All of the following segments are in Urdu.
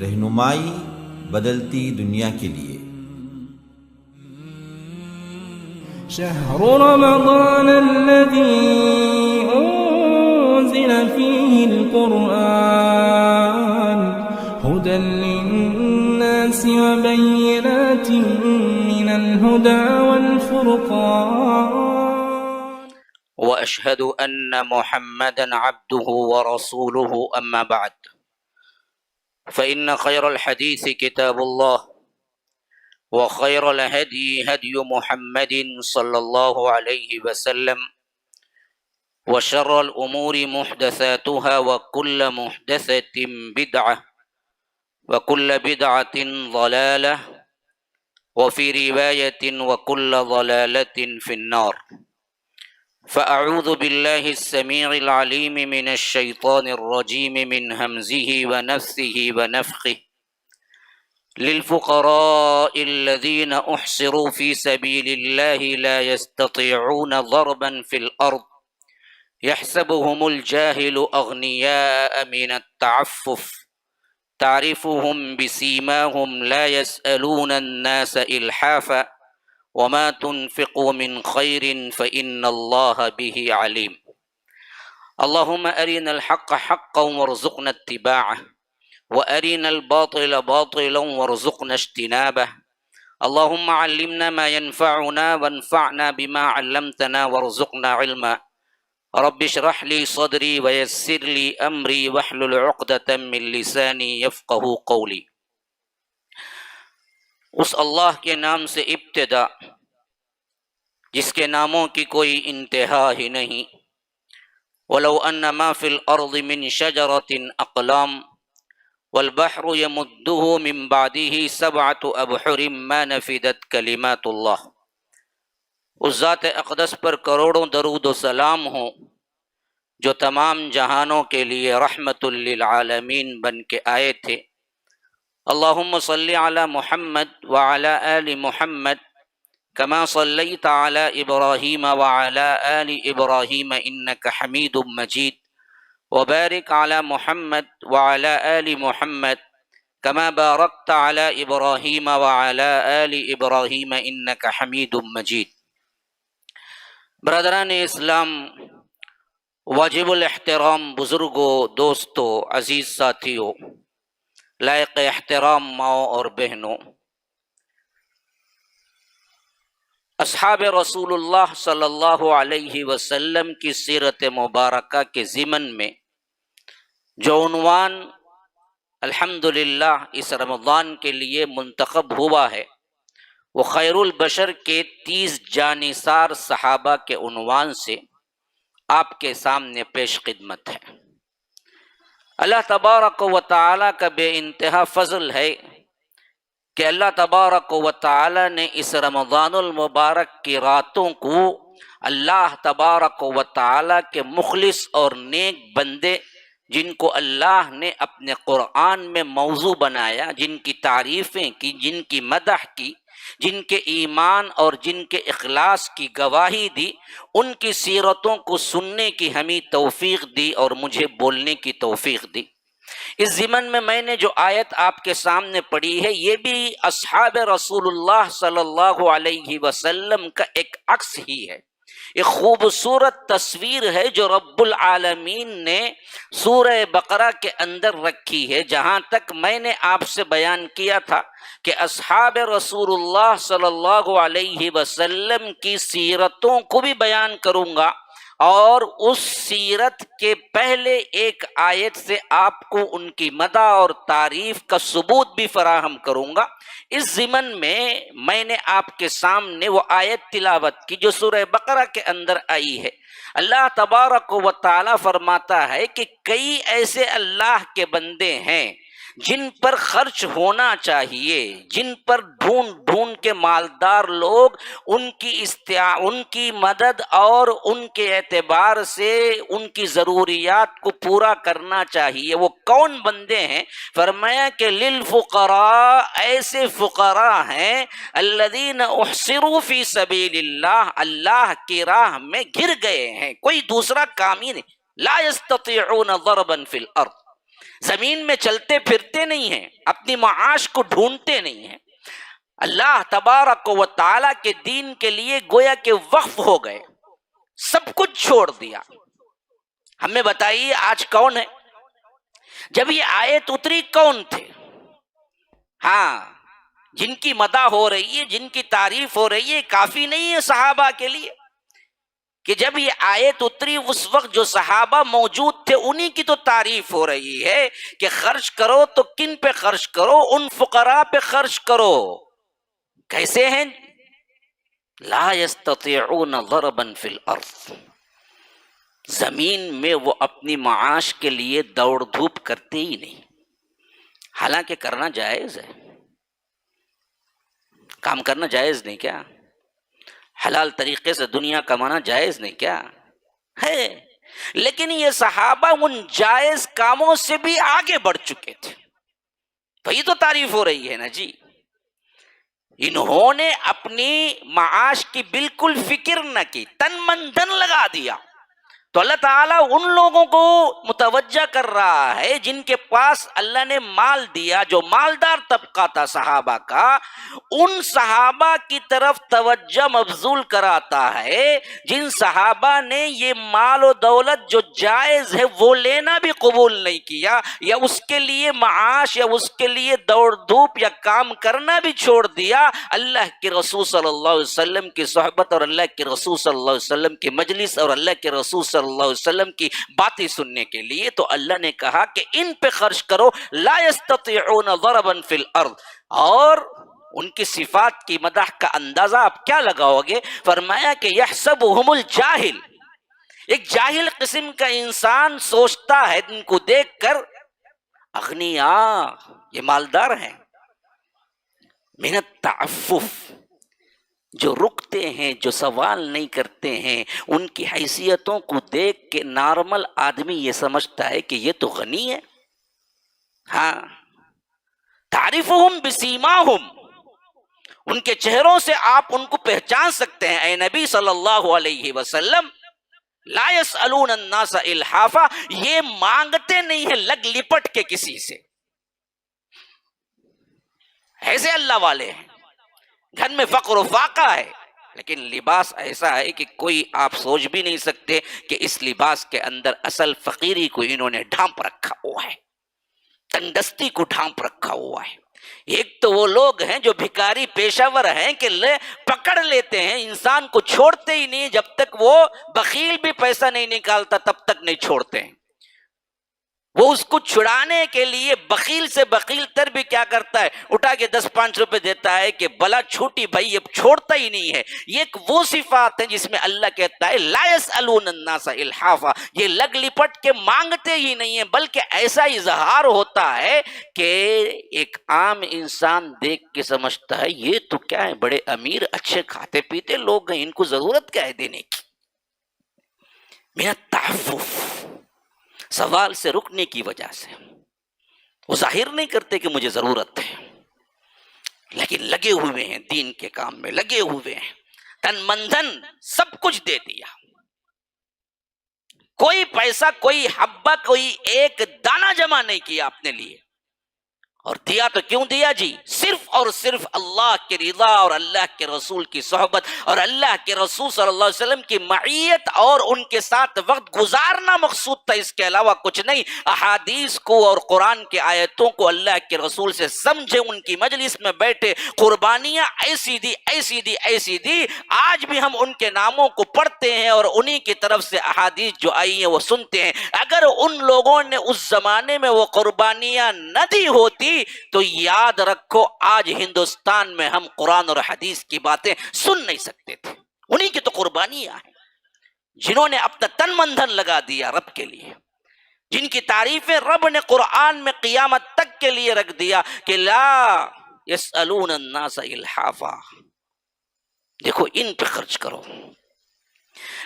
رہنمائی بدلتی دنیا کے لیے۔ شهر رمضان الذي أنزل فيه القرآن هدى للناس وبينات من الهدى والفرقان وأشهد أن محمدا عبده ورسوله أما بعد فإن خير الحديث كتاب الله وخير الهدي هدي محمد صلى الله عليه وسلم وشر الأمور محدثاتها وكل محدثة بدعة وكل بدعة ضلالة وفي رواية وكل ضلالة في النار فأعوذ بالله السميع العليم من الشيطان الرجيم من همزه ونفثه ونفخه للفقراء الذين أحصروا في سبيل الله لا يستطيعون ضربا في الأرض يحسبهم الجاهل أغنياء من التعفف تعرفهم بسيماهم لا يسألون الناس إلحافا وما تنفقوا من خير فإن الله به عليم اللهم أرنا الحق حقا وارزقنا اتباعه وأرنا الباطل باطلا وارزقنا اجتنابه اللهم علمنا ما ينفعنا وانفعنا بما علمتنا وارزقنا علما رب اشرح لي صدري ويسر لي أمري واحلل عقدة من لساني يفقه قولي۔ اس اللہ کے نام سے ابتدا جس کے ناموں کی کوئی انتہا ہی نہیں۔ وَلَوْ أَنَّ مَا فِي الْأَرْضِ مِنْ شَجَرَةٍ أَقْلَامٍ وَالْبَحْرُ يَمُدُّهُ مِنْ بَعْدِهِ سَبْعَةُ أَبْحُرٍ مَا نَفِدَتْ كَلِمَاتُ اللَّهِ۔ اس ذات اقدس پر کروڑوں درود و سلام ہوں جو تمام جہانوں کے لیے رحمت للعالمین بن کے آئے تھے۔ اللہم صلی علی محمد وعلی آل محمد کما صلیت علی ابراہیم وعلی آل ابراہیم انک حمید مجید وبارک علی محمد وعلی آل محمد کما بارکت علی ابراہیم وعلی آل ابراہیم انک حمید مجید۔ برادران اسلام، واجب الاحترام بزرگوں، دوستوں، عزیز ساتھیوں، لائق احترام ماؤں اور بہنوں، اصحاب رسول اللہ صلی اللہ علیہ وسلم کی سیرت مبارکہ کے ضمن میں جو عنوان الحمدللہ اس رمضان کے لیے منتخب ہوا ہے وہ خیر البشر کے 30 جانثار صحابہ کے عنوان سے آپ کے سامنے پیش خدمت ہے۔ اللہ تبارک و تعالیٰ کا بے انتہا فضل ہے کہ اللہ تبارک و تعالیٰ نے اس رمضان المبارک کی راتوں کو اللہ تبارک و تعالیٰ کے مخلص اور نیک بندے جن کو اللہ نے اپنے قرآن میں موضوع بنایا، جن کی تعریفیں کی، جن کی مدح کی، جن کے ایمان اور جن کے اخلاص کی گواہی دی، ان کی سیرتوں کو سننے کی ہمیں توفیق دی اور مجھے بولنے کی توفیق دی۔ اس ضمن میں میں نے جو آیت آپ کے سامنے پڑھی ہے یہ بھی اصحاب رسول اللہ صلی اللہ علیہ وسلم کا ایک عکس ہی ہے، ایک خوبصورت تصویر ہے جو رب العالمین نے سورہ بقرہ کے اندر رکھی ہے۔ جہاں تک میں نے آپ سے بیان کیا تھا کہ اصحاب رسول اللہ صلی اللہ علیہ وسلم کی سیرتوں کو بھی بیان کروں گا اور اس سیرت کے پہلے ایک آیت سے آپ کو ان کی مدح اور تعریف کا ثبوت بھی فراہم کروں گا۔ اس ضمن میں نے آپ کے سامنے وہ آیت تلاوت کی جو سورہ بقرہ کے اندر آئی ہے۔ اللہ تبارک و تعالیٰ فرماتا ہے کہ کئی ایسے اللہ کے بندے ہیں جن پر خرچ ہونا چاہیے، جن پر ڈھونڈ ڈھونڈ کے مالدار لوگ ان کی مدد اور ان کے اعتبار سے ان کی ضروریات کو پورا کرنا چاہیے۔ وہ کون بندے ہیں؟ فرمایا کہ للفقراء، ایسے فقراء ہیں الذین احصروا فی سبیل اللہ، اللہ کی راہ میں گر گئے ہیں، کوئی دوسرا کام ہی نہیں، لا یستطیعون ضربا فی الارض، زمین میں چلتے پھرتے نہیں ہیں، اپنی معاش کو ڈھونڈتے نہیں ہیں، اللہ تبارک و تعالی کے دین کے لیے گویا کہ وقف ہو گئے، سب کچھ چھوڑ دیا۔ ہمیں بتائیے آج کون ہے؟ جب یہ آیت اتری کون تھے؟ ہاں، جن کی مدح ہو رہی ہے، جن کی تعریف ہو رہی ہے، کافی نہیں ہے صحابہ کے لیے کہ جب یہ آیت اتری اس وقت جو صحابہ موجود تھے انہی کی تو تعریف ہو رہی ہے کہ خرچ کرو تو کن پہ خرچ کرو؟ ان فقراء پہ خرچ کرو۔ کیسے ہیں؟ لا یستطیعون ضربا فی الارض، زمین میں وہ اپنی معاش کے لیے دوڑ دھوپ کرتے ہی نہیں، حالانکہ کرنا جائز ہے، کام کرنا جائز نہیں کیا؟ حلال طریقے سے دنیا کمانا جائز نہیں کیا ہے؟ لیکن یہ صحابہ ان جائز کاموں سے بھی آگے بڑھ چکے تھے، وہی تو تعریف ہو رہی ہے نا جی۔ انہوں نے اپنی معاش کی بالکل فکر نہ کی، تن من دھن لگا دیا۔ تو اللہ تعالیٰ ان لوگوں کو متوجہ کر رہا ہے جن کے پاس اللہ نے مال دیا، جو مالدار طبقہ تھا صحابہ کا، ان صحابہ کی طرف توجہ مبذول کراتا ہے جن صحابہ نے یہ مال و دولت جو جائز ہے وہ لینا بھی قبول نہیں کیا، یا اس کے لیے معاش یا اس کے لیے دوڑ دھوپ یا کام کرنا بھی چھوڑ دیا، اللہ کے رسول صلی اللہ علیہ وسلم کی صحبت اور اللہ کے رسول صلی اللہ علیہ وسلم کی مجلس اور اللہ کے رسول صلی اللہ علیہ وسلم کی باتیں سننے کے لیے۔ تو اللہ نے کہا کہ ان پہ خرچ کرو، لا یستطیعون ضربا فی الارض۔ اور ان کی صفات کی مدح کا اندازہ آپ کیا لگاؤ گے؟ فرمایا کہ یحسبہم الجاہل، ایک جاہل قسم کا انسان سوچتا ہے ان کو دیکھ کر، اغنیا، یہ مالدار ہیں، من التعفف، جو رکتے ہیں، جو سوال نہیں کرتے ہیں، ان کی حیثیتوں کو دیکھ کے نارمل آدمی یہ سمجھتا ہے کہ یہ تو غنی ہے۔ ہاں، تعریفہم بسیماہم، ان کے چہروں سے آپ ان کو پہچان سکتے ہیں۔ اے نبی صلی اللہ علیہ وسلم، لا یسألون الناس الحافا، یہ مانگتے نہیں ہیں لگ لپٹ کے کسی سے، ایسے اللہ والے ہیں، گھر میں فقر و فاقہ ہے، لیکن لباس ایسا ہے کہ کوئی آپ سوچ بھی نہیں سکتے کہ اس لباس کے اندر اصل فقیری کو انہوں نے ڈھانپ رکھا ہوا ہے، تنگدستی کو ڈھانپ رکھا ہوا ہے۔ ایک تو وہ لوگ ہیں جو بھکاری پیشہ ور ہیں کہ پکڑ لیتے ہیں انسان کو، چھوڑتے ہی نہیں، جب تک وہ بخیل بھی پیسہ نہیں نکالتا تب تک نہیں چھوڑتے ہیں۔ وہ اس کو چھڑانے کے لیے بخیل سے بخیل تر بھی کیا کرتا ہے، اٹھا کے 10-5 روپے دیتا ہے کہ بلا چھوٹی بھائی، اب چھوڑتا ہی نہیں ہے۔ یہ ایک وہ صفات ہے جس میں اللہ کہتا ہے لا یسألون الناس الحافا، یہ لگ لپٹ کے مانگتے ہی نہیں ہیں، بلکہ ایسا اظہار ہوتا ہے کہ ایک عام انسان دیکھ کے سمجھتا ہے یہ تو کیا ہے، بڑے امیر اچھے کھاتے پیتے لوگ ہیں، ان کو ضرورت کیا ہے دینے کی۔ من التعفف، سوال سے رکنے کی وجہ سے وہ ظاہر نہیں کرتے کہ مجھے ضرورت ہے، لیکن لگے ہوئے ہیں دین کے کام میں، لگے ہوئے ہیں، تن من دھن سب کچھ دے دیا، کوئی پیسہ، کوئی حبہ، کوئی ایک دانہ جمع نہیں کیا اپنے لیے، اور دیا تو کیوں دیا جی؟ صرف اور صرف اللہ کی رضا اور اللہ کے رسول کی صحبت اور اللہ کے رسول صلی اللہ علیہ وسلم کی معیت اور ان کے ساتھ وقت گزارنا مقصود تھا، اس کے علاوہ کچھ نہیں۔ احادیث کو اور قرآن کے آیتوں کو اللہ کے رسول سے سمجھے، ان کی مجلس میں بیٹھے، قربانیاں ایسی دی، ایسی دی، ایسی دی، آج بھی ہم ان کے ناموں کو پڑھتے ہیں اور انہی کی طرف سے احادیث جو آئی ہیں وہ سنتے ہیں۔ اگر ان لوگوں نے اس زمانے میں وہ قربانیاں نہ دی ہوتی تو یاد رکھو آج ہندوستان میں ہم قرآن اور حدیث کی باتیں سن نہیں سکتے تھے۔ انہی کی تو قربانیاں ہیں جنہوں نے اپنا تن من دھن لگا دیا رب کے لیے، جن کی تعریفیں رب نے قرآن میں قیامت تک کے لیے رکھ دیا کہ لا یسألون الناس الحافا، دیکھو ان پہ خرچ کرو۔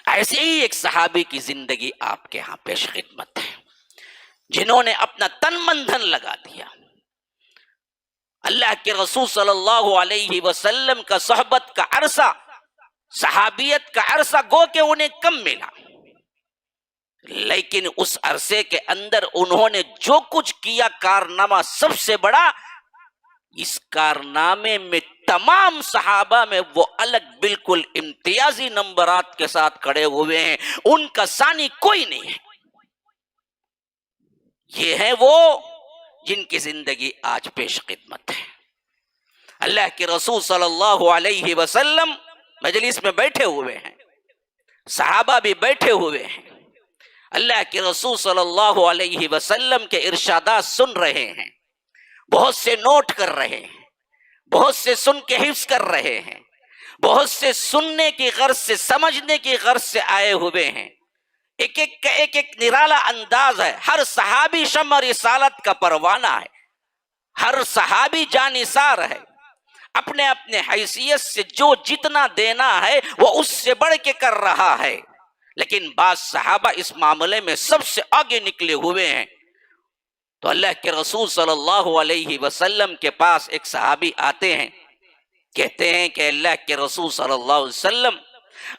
ایسے ہی ایک صحابی کی زندگی آپ کے ہاں پیش خدمت ہے جنہوں نے اپنا تن من دھن لگا دیا، اللہ کے رسول صلی اللہ علیہ وسلم کا صحبت کا عرصہ، صحابیت کا عرصہ گو کہ انہیں کم ملا، لیکن اس عرصے کے اندر انہوں نے جو کچھ کیا کارنامہ سب سے بڑا، اس کارنامے میں تمام صحابہ میں وہ الگ بالکل امتیازی نمبرات کے ساتھ کھڑے ہوئے ہیں، ان کا ثانی کوئی نہیں ہے۔ یہ ہے وہ جن کی زندگی آج پیش خدمت ہے۔ اللہ کے رسول صلی اللہ علیہ وسلم مجلس میں بیٹھے ہوئے ہیں، صحابہ بھی بیٹھے ہوئے ہیں، اللہ کے رسول صلی اللہ علیہ وسلم کے ارشادات سن رہے ہیں، بہت سے نوٹ کر رہے ہیں، بہت سے سن کے حفظ کر رہے ہیں، بہت سے سننے کی غرض سے، سمجھنے کی غرض سے آئے ہوئے ہیں۔ ایک ایک کا ایک ایک نرالا انداز ہے، ہر صحابی شمع رسالت کا پروانہ ہے، ہر صحابی جانثار ہے، اپنے اپنے حیثیت سے جو جتنا دینا ہے وہ اس سے بڑھ کے کر رہا ہے، لیکن بعض صحابہ اس معاملے میں سب سے آگے نکلے ہوئے ہیں۔ تو اللہ کے رسول صلی اللہ علیہ وسلم کے پاس ایک صحابی آتے ہیں، کہتے ہیں کہ اللہ کے رسول صلی اللہ علیہ وسلم،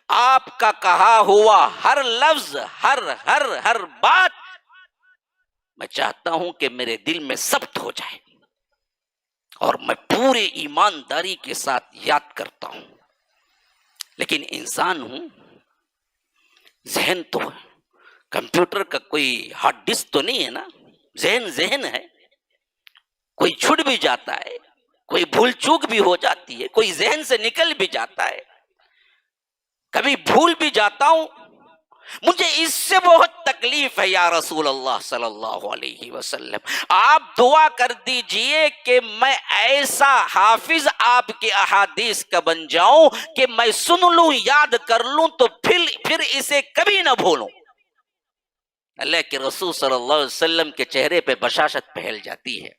آپ کا کہا ہوا ہر لفظ، ہر بات میں چاہتا ہوں کہ میرے دل میں ثبت ہو جائے اور میں پورے ایمانداری کے ساتھ یاد کرتا ہوں، لیکن انسان ہوں، ذہن تو ہے، کمپیوٹر کا کوئی ہارڈ ڈسک تو نہیں ہے نا، ذہن ہے، کوئی چھٹ بھی جاتا ہے، کوئی بھول چوک بھی ہو جاتی ہے، کوئی ذہن سے نکل بھی جاتا ہے، کبھی بھول بھی جاتا ہوں، مجھے اس سے بہت تکلیف ہے یا رسول اللہ صلی اللہ علیہ وسلم، آپ دعا کر دیجئے کہ میں ایسا حافظ آپ کے احادیث کا بن جاؤں کہ میں سن لوں، یاد کر لوں تو پھر اسے کبھی نہ بھولوں۔ اللہ کے رسول صلی اللہ علیہ وسلم کے چہرے پہ بشاشت پھیل جاتی ہے،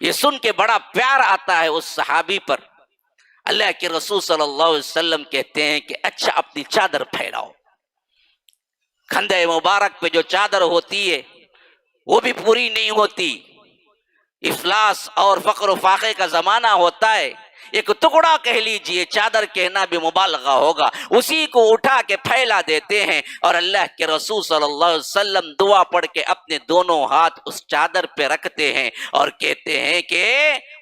یہ سن کے بڑا پیار آتا ہے اس صحابی پر۔ اللہ کے رسول صلی اللہ علیہ وسلم کہتے ہیں کہ اچھا اپنی چادر پھیلاؤ۔ کھندے مبارک پہ جو چادر ہوتی ہے وہ بھی پوری نہیں ہوتی، افلاس اور فقر و فاقے کا زمانہ ہوتا ہے، ایک ٹکڑا کہہ لیجئے، چادر کہنا بھی مبالغہ ہوگا، اسی کو اٹھا کے پھیلا دیتے ہیں، اور اللہ کے رسول صلی اللہ علیہ وسلم دعا پڑھ کے اپنے دونوں ہاتھ اس چادر پہ رکھتے ہیں اور کہتے ہیں کہ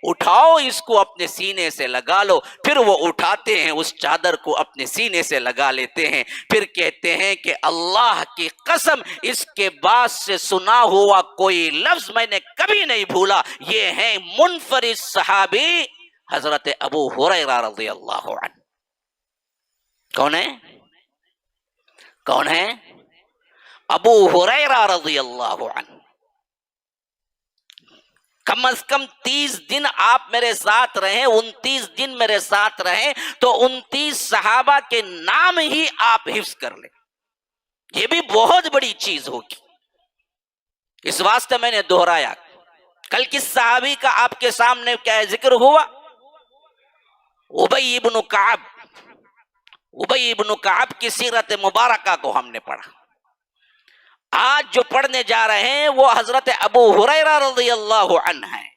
اٹھاؤ اس کو اپنے سینے سے لگا لو۔ پھر وہ اٹھاتے ہیں اس چادر کو اپنے سینے سے لگا لیتے ہیں، پھر کہتے ہیں کہ اللہ کی قسم اس کے بعد سے سنا ہوا کوئی لفظ میں نے کبھی نہیں بھولا۔ یہ ہے منفرد صحابی حضرت ابو ہریرہ رضی اللہ عنہ۔ کون ہے؟ ابو ہریرہ رضی اللہ عنہ۔ کم از کم 30 دن آپ میرے ساتھ رہیں، 29 دن میرے ساتھ رہیں تو 29 صحابہ کے نام ہی آپ حفظ کر لیں، یہ بھی بہت بڑی چیز ہوگی۔ اس واسطے میں نے دہرایا، کل کس صحابی کا آپ کے سامنے کیا ذکر ہوا؟ ابی ابن کعب کی سیرت مبارکہ کو ہم نے پڑھا۔ آج جو پڑھنے جا رہے ہیں وہ حضرت ابو ہریرہ رضی اللہ عنہ ہے۔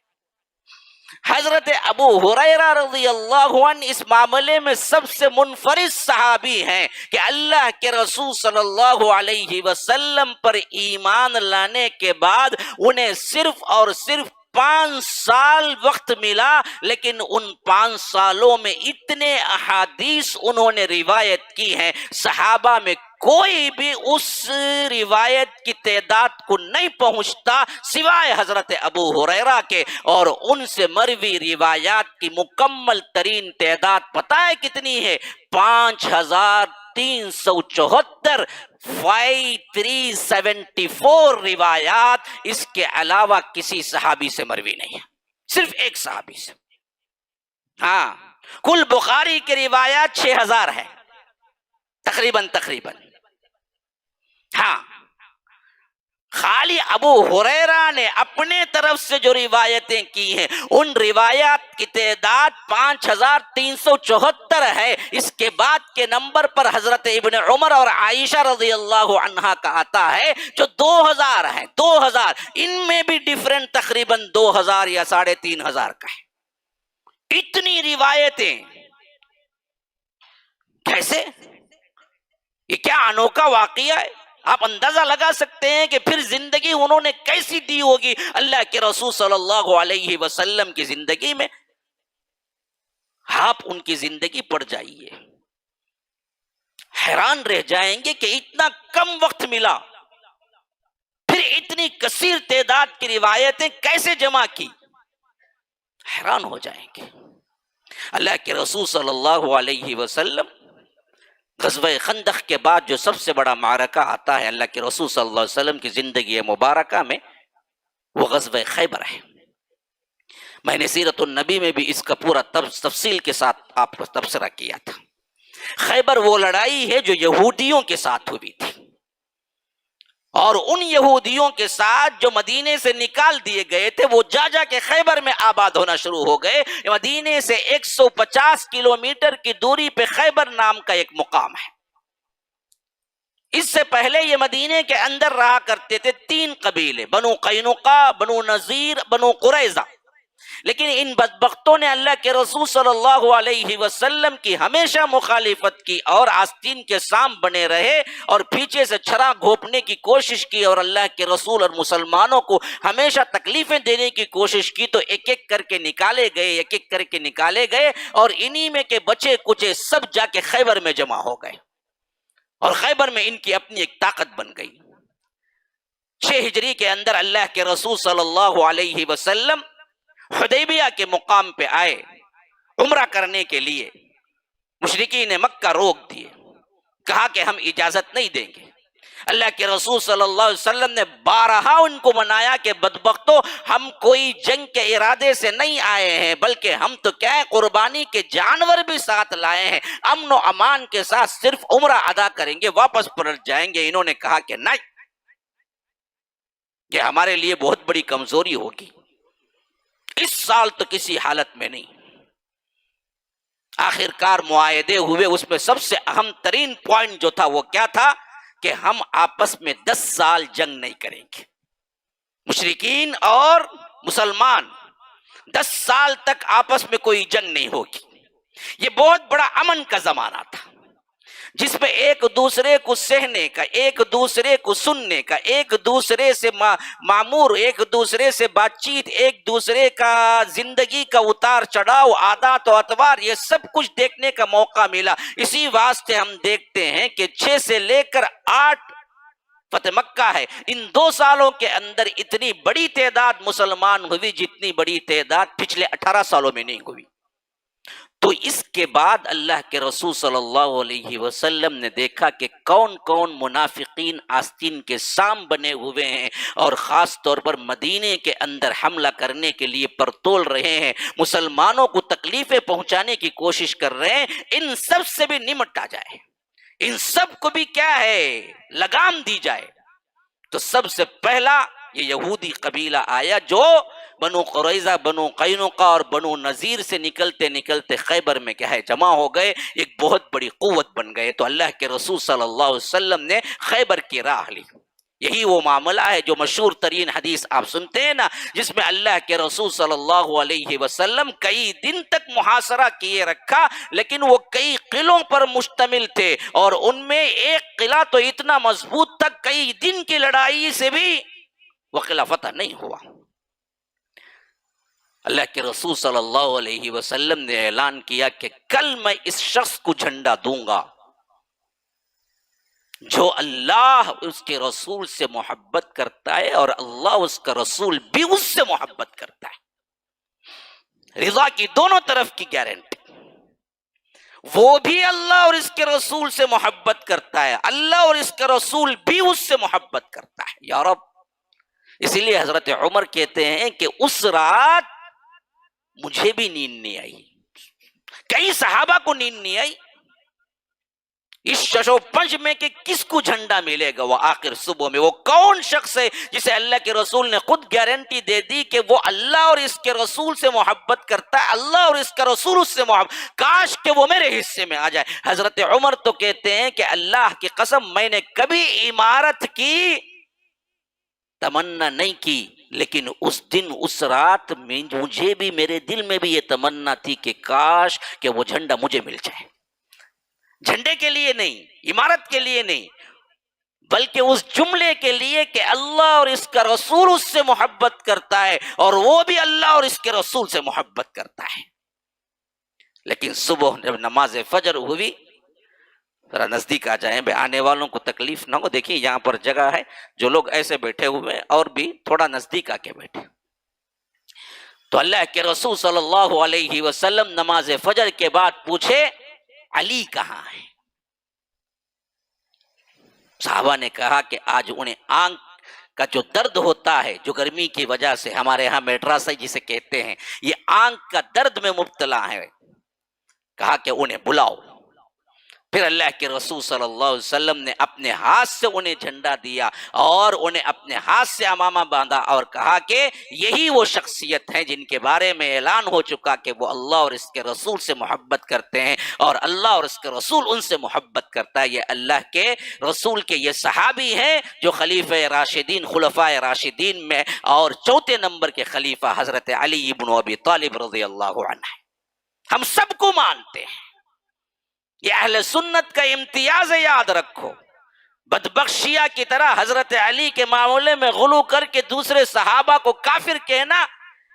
حضرت ابو ہریرہ رضی اللہ عنہ اس معاملے میں سب سے منفرد صحابی ہیں کہ اللہ کے رسول صلی اللہ علیہ وسلم پر ایمان لانے کے بعد انہیں صرف اور صرف 5 سال وقت ملا، لیکن ان 5 سالوں میں اتنے احادیث انہوں نے روایت کی ہیں، صحابہ میں کوئی بھی اس روایت کی تعداد کو نہیں پہنچتا سوائے حضرت ابو ہریرہ کے، اور ان سے مروی روایات کی مکمل ترین تعداد پتہ ہے کتنی ہے؟ 5374 5374 روایات، اس کے علاوہ کسی صحابی سے مروی نہیں ہے، صرف ایک صحابی سے۔ ہاں، کل بخاری کی روایات 6000 ہے تقریباً۔ ہاں، خالی ابو ہریرہ نے اپنے طرف سے جو روایتیں کی ہیں ان روایات کی تعداد 5374 ہے۔ اس کے بعد کے نمبر پر حضرت ابن عمر اور عائشہ رضی اللہ عنہا کا آتا ہے جو 2000 ہے۔ 2000 ان میں بھی ڈیفرنٹ تقریباً 2000 یا 3500 کا ہے۔ اتنی روایتیں کیسے؟ یہ کیا انوکھا واقعہ ہے؟ آپ اندازہ لگا سکتے ہیں کہ پھر زندگی انہوں نے کیسی دی ہوگی اللہ کے رسول صلی اللہ علیہ وسلم کی زندگی میں. آپ ان کی زندگی پڑھ جائیے، حیران رہ جائیں گے کہ اتنا کم وقت ملا، پھر اتنی کثیر تعداد کی روایتیں کیسے جمع کی، حیران ہو جائیں گے. اللہ کے رسول صلی اللہ علیہ وسلم غزوہ خندق کے بعد جو سب سے بڑا معرکہ آتا ہے اللہ کے رسول صلی اللہ علیہ وسلم کی زندگی مبارکہ میں، وہ غزوہ خیبر ہے. میں نے سیرت النبی میں بھی اس کا پورا تفصیل کے ساتھ آپ کو تبصرہ کیا تھا. خیبر وہ لڑائی ہے جو یہودیوں کے ساتھ ہوئی تھی، اور ان یہودیوں کے ساتھ جو مدینے سے نکال دیے گئے تھے وہ جا کے خیبر میں آباد ہونا شروع ہو گئے. مدینے سے 150 کلومیٹر کی دوری پہ خیبر نام کا ایک مقام ہے. اس سے پہلے یہ مدینے کے اندر رہا کرتے تھے 3 قبیلے، بنو قینقاع، بنو نذیر، بنو قریظہ. لیکن ان بدبختوں نے اللہ کے رسول صلی اللہ علیہ وسلم کی ہمیشہ مخالفت کی اور آستین کے سام بنے رہے اور پیچھے سے چھرا گھونپنے کی کوشش کی اور اللہ کے رسول اور مسلمانوں کو ہمیشہ تکلیفیں دینے کی کوشش کی. تو ایک ایک کر کے نکالے گئے اور انہی میں کے بچے کچے سب جا کے خیبر میں جمع ہو گئے اور خیبر میں ان کی اپنی ایک طاقت بن گئی. 6 ہجری کے اندر اللہ کے رسول صلی اللہ علیہ وسلم حدیبیہ کے مقام پہ آئے عمرہ کرنے کے لیے. مشرکین مکہ روک دیے، کہا کہ ہم اجازت نہیں دیں گے. اللہ کے رسول صلی اللہ علیہ وسلم نے بارہا ان کو منایا کہ بدبختو، ہم کوئی جنگ کے ارادے سے نہیں آئے ہیں، بلکہ ہم تو کیا ہے قربانی کے جانور بھی ساتھ لائے ہیں، امن و امان کے ساتھ صرف عمرہ ادا کریں گے، واپس پلٹ جائیں گے. انہوں نے کہا کہ نہیں، یہ ہمارے لیے بہت بڑی کمزوری ہوگی، اس سال تو کسی حالت میں نہیں. آخر کار معاہدے ہوئے، اس میں سب سے اہم ترین پوائنٹ جو تھا وہ کیا تھا کہ ہم آپس میں 10 سال جنگ نہیں کریں گے. مشرکین اور مسلمان 10 سال تک آپس میں کوئی جنگ نہیں ہوگی. یہ بہت بڑا امن کا زمانہ تھا جس میں ایک دوسرے کو سہنے کا، ایک دوسرے کو سننے کا، ایک دوسرے سے معمور، ایک دوسرے سے بات چیت، ایک دوسرے کا زندگی کا اتار چڑھاؤ، عادات و اطوار، یہ سب کچھ دیکھنے کا موقع ملا. اسی واسطے ہم دیکھتے ہیں کہ 6 سے لے کر 8 فتح مکہ ہے، ان 2 سالوں کے اندر اتنی بڑی تعداد مسلمان ہوئی جتنی بڑی تعداد پچھلے 18 سالوں میں نہیں ہوئی. تو اس کے بعد اللہ کے رسول صلی اللہ علیہ وسلم نے دیکھا کہ کون کون منافقین آستین کے سام بنے ہوئے ہیں اور خاص طور پر مدینے کے اندر حملہ کرنے کے لیے پرتول رہے ہیں، مسلمانوں کو تکلیفیں پہنچانے کی کوشش کر رہے ہیں. ان سب سے بھی نمٹا جائے، ان سب کو بھی کیا ہے لگام دی جائے. تو سب سے پہلا یہ یہودی قبیلہ آیا جو بنو قریظہ، بنو قینقاع اور بنو نذیر سے نکلتے نکلتے خیبر میں کیا ہے جمع ہو گئے، ایک بہت بڑی قوت بن گئے. تو اللہ کے رسول صلی اللہ علیہ وسلم نے خیبر کی راہ لی. یہی وہ معاملہ ہے جو مشہور ترین حدیث آپ سنتے ہیں نا، جس میں اللہ کے رسول صلی اللہ علیہ وسلم کئی دن تک محاصرہ کیے رکھا، لیکن وہ کئی قلعوں پر مشتمل تھے اور ان میں ایک قلعہ تو اتنا مضبوط تک کئی دن کی لڑائی سے بھی وہ قلعہ فتح نہیں ہوا. اللہ کے رسول صلی اللہ علیہ وسلم نے اعلان کیا کہ کل میں اس شخص کو جھنڈا دوں گا جو اللہ اس کے رسول سے محبت کرتا ہے اور اللہ اس کا رسول بھی اس سے محبت کرتا ہے. رضا کی دونوں طرف کی گارنٹی، وہ بھی اللہ اور اس کے رسول سے محبت کرتا ہے، اللہ اور اس کے رسول بھی اس سے محبت کرتا ہے. یا رب، اسی لیے حضرت عمر کہتے ہیں کہ اس رات مجھے بھی نیند نہیں آئی، کئی صحابہ کو نیند نہیں آئی اس ششو پنج میں کہ کس کو جھنڈا ملے گا وہ آخر صبح میں. وہ کون شخص ہے جسے اللہ کے رسول نے خود گارنٹی دے دی کہ وہ اللہ اور اس کے رسول سے محبت کرتا ہے، اللہ اور اس کا رسول اس سے محبت، کاش کہ وہ میرے حصے میں آ جائے. حضرت عمر تو کہتے ہیں کہ اللہ کی قسم میں نے کبھی عمارت کی تمنا نہیں کی، لیکن اس دن اس رات میں مجھے بھی، میرے دل میں بھی یہ تمنا تھی کہ کاش کہ وہ جھنڈا مجھے مل جائے. جھنڈے کے لیے نہیں، عمارت کے لیے نہیں، بلکہ اس جملے کے لیے کہ اللہ اور اس کا رسول اس سے محبت کرتا ہے اور وہ بھی اللہ اور اس کے رسول سے محبت کرتا ہے۔ لیکن صبح جب نماز فجر ہوئی، ذرا نزدیک آ جائیں، آنے والوں کو تکلیف نہ ہو۔ دیکھیے یہاں پر جگہ ہے، جو لوگ ایسے بیٹھے ہوئے اور بھی تھوڑا نزدیک آ کے بیٹھے۔ تو اللہ کے رسول صلی اللہ علیہ وسلم نماز فجر کے بعد پوچھے علی کہاں ہے؟ صحابہ نے کہا کہ آج انہیں آنکھ کا جو درد ہوتا ہے، جو گرمی کی وجہ سے ہمارے ہاں میٹراسائی جسے کہتے ہیں، یہ آنکھ کا درد میں مبتلا ہے، کہا کہ انہیں بلاؤ۔ پھر اللہ کے رسول صلی اللہ علیہ وسلم نے اپنے ہاتھ سے انہیں جھنڈا دیا اور انہیں اپنے ہاتھ سے عمامہ باندھا اور کہا کہ یہی وہ شخصیت ہیں جن کے بارے میں اعلان ہو چکا کہ وہ اللہ اور اس کے رسول سے محبت کرتے ہیں اور اللہ اور اس کے رسول ان سے محبت کرتا ہے۔ یہ اللہ کے رسول کے یہ صحابی ہیں جو خلیفہ راشدین، خلفائے راشدین میں اور چوتھے نمبر کے خلیفہ حضرت علی بن ابی طالب رضی اللہ عنہ ہیں۔ ہم سب کو مانتے ہیں، یہ اہل سنت کا امتیاز ہے، یاد رکھو۔ بدبخت شیعہ کی طرح حضرت علی کے معاملے میں غلو کر کے دوسرے صحابہ کو کافر کہنا،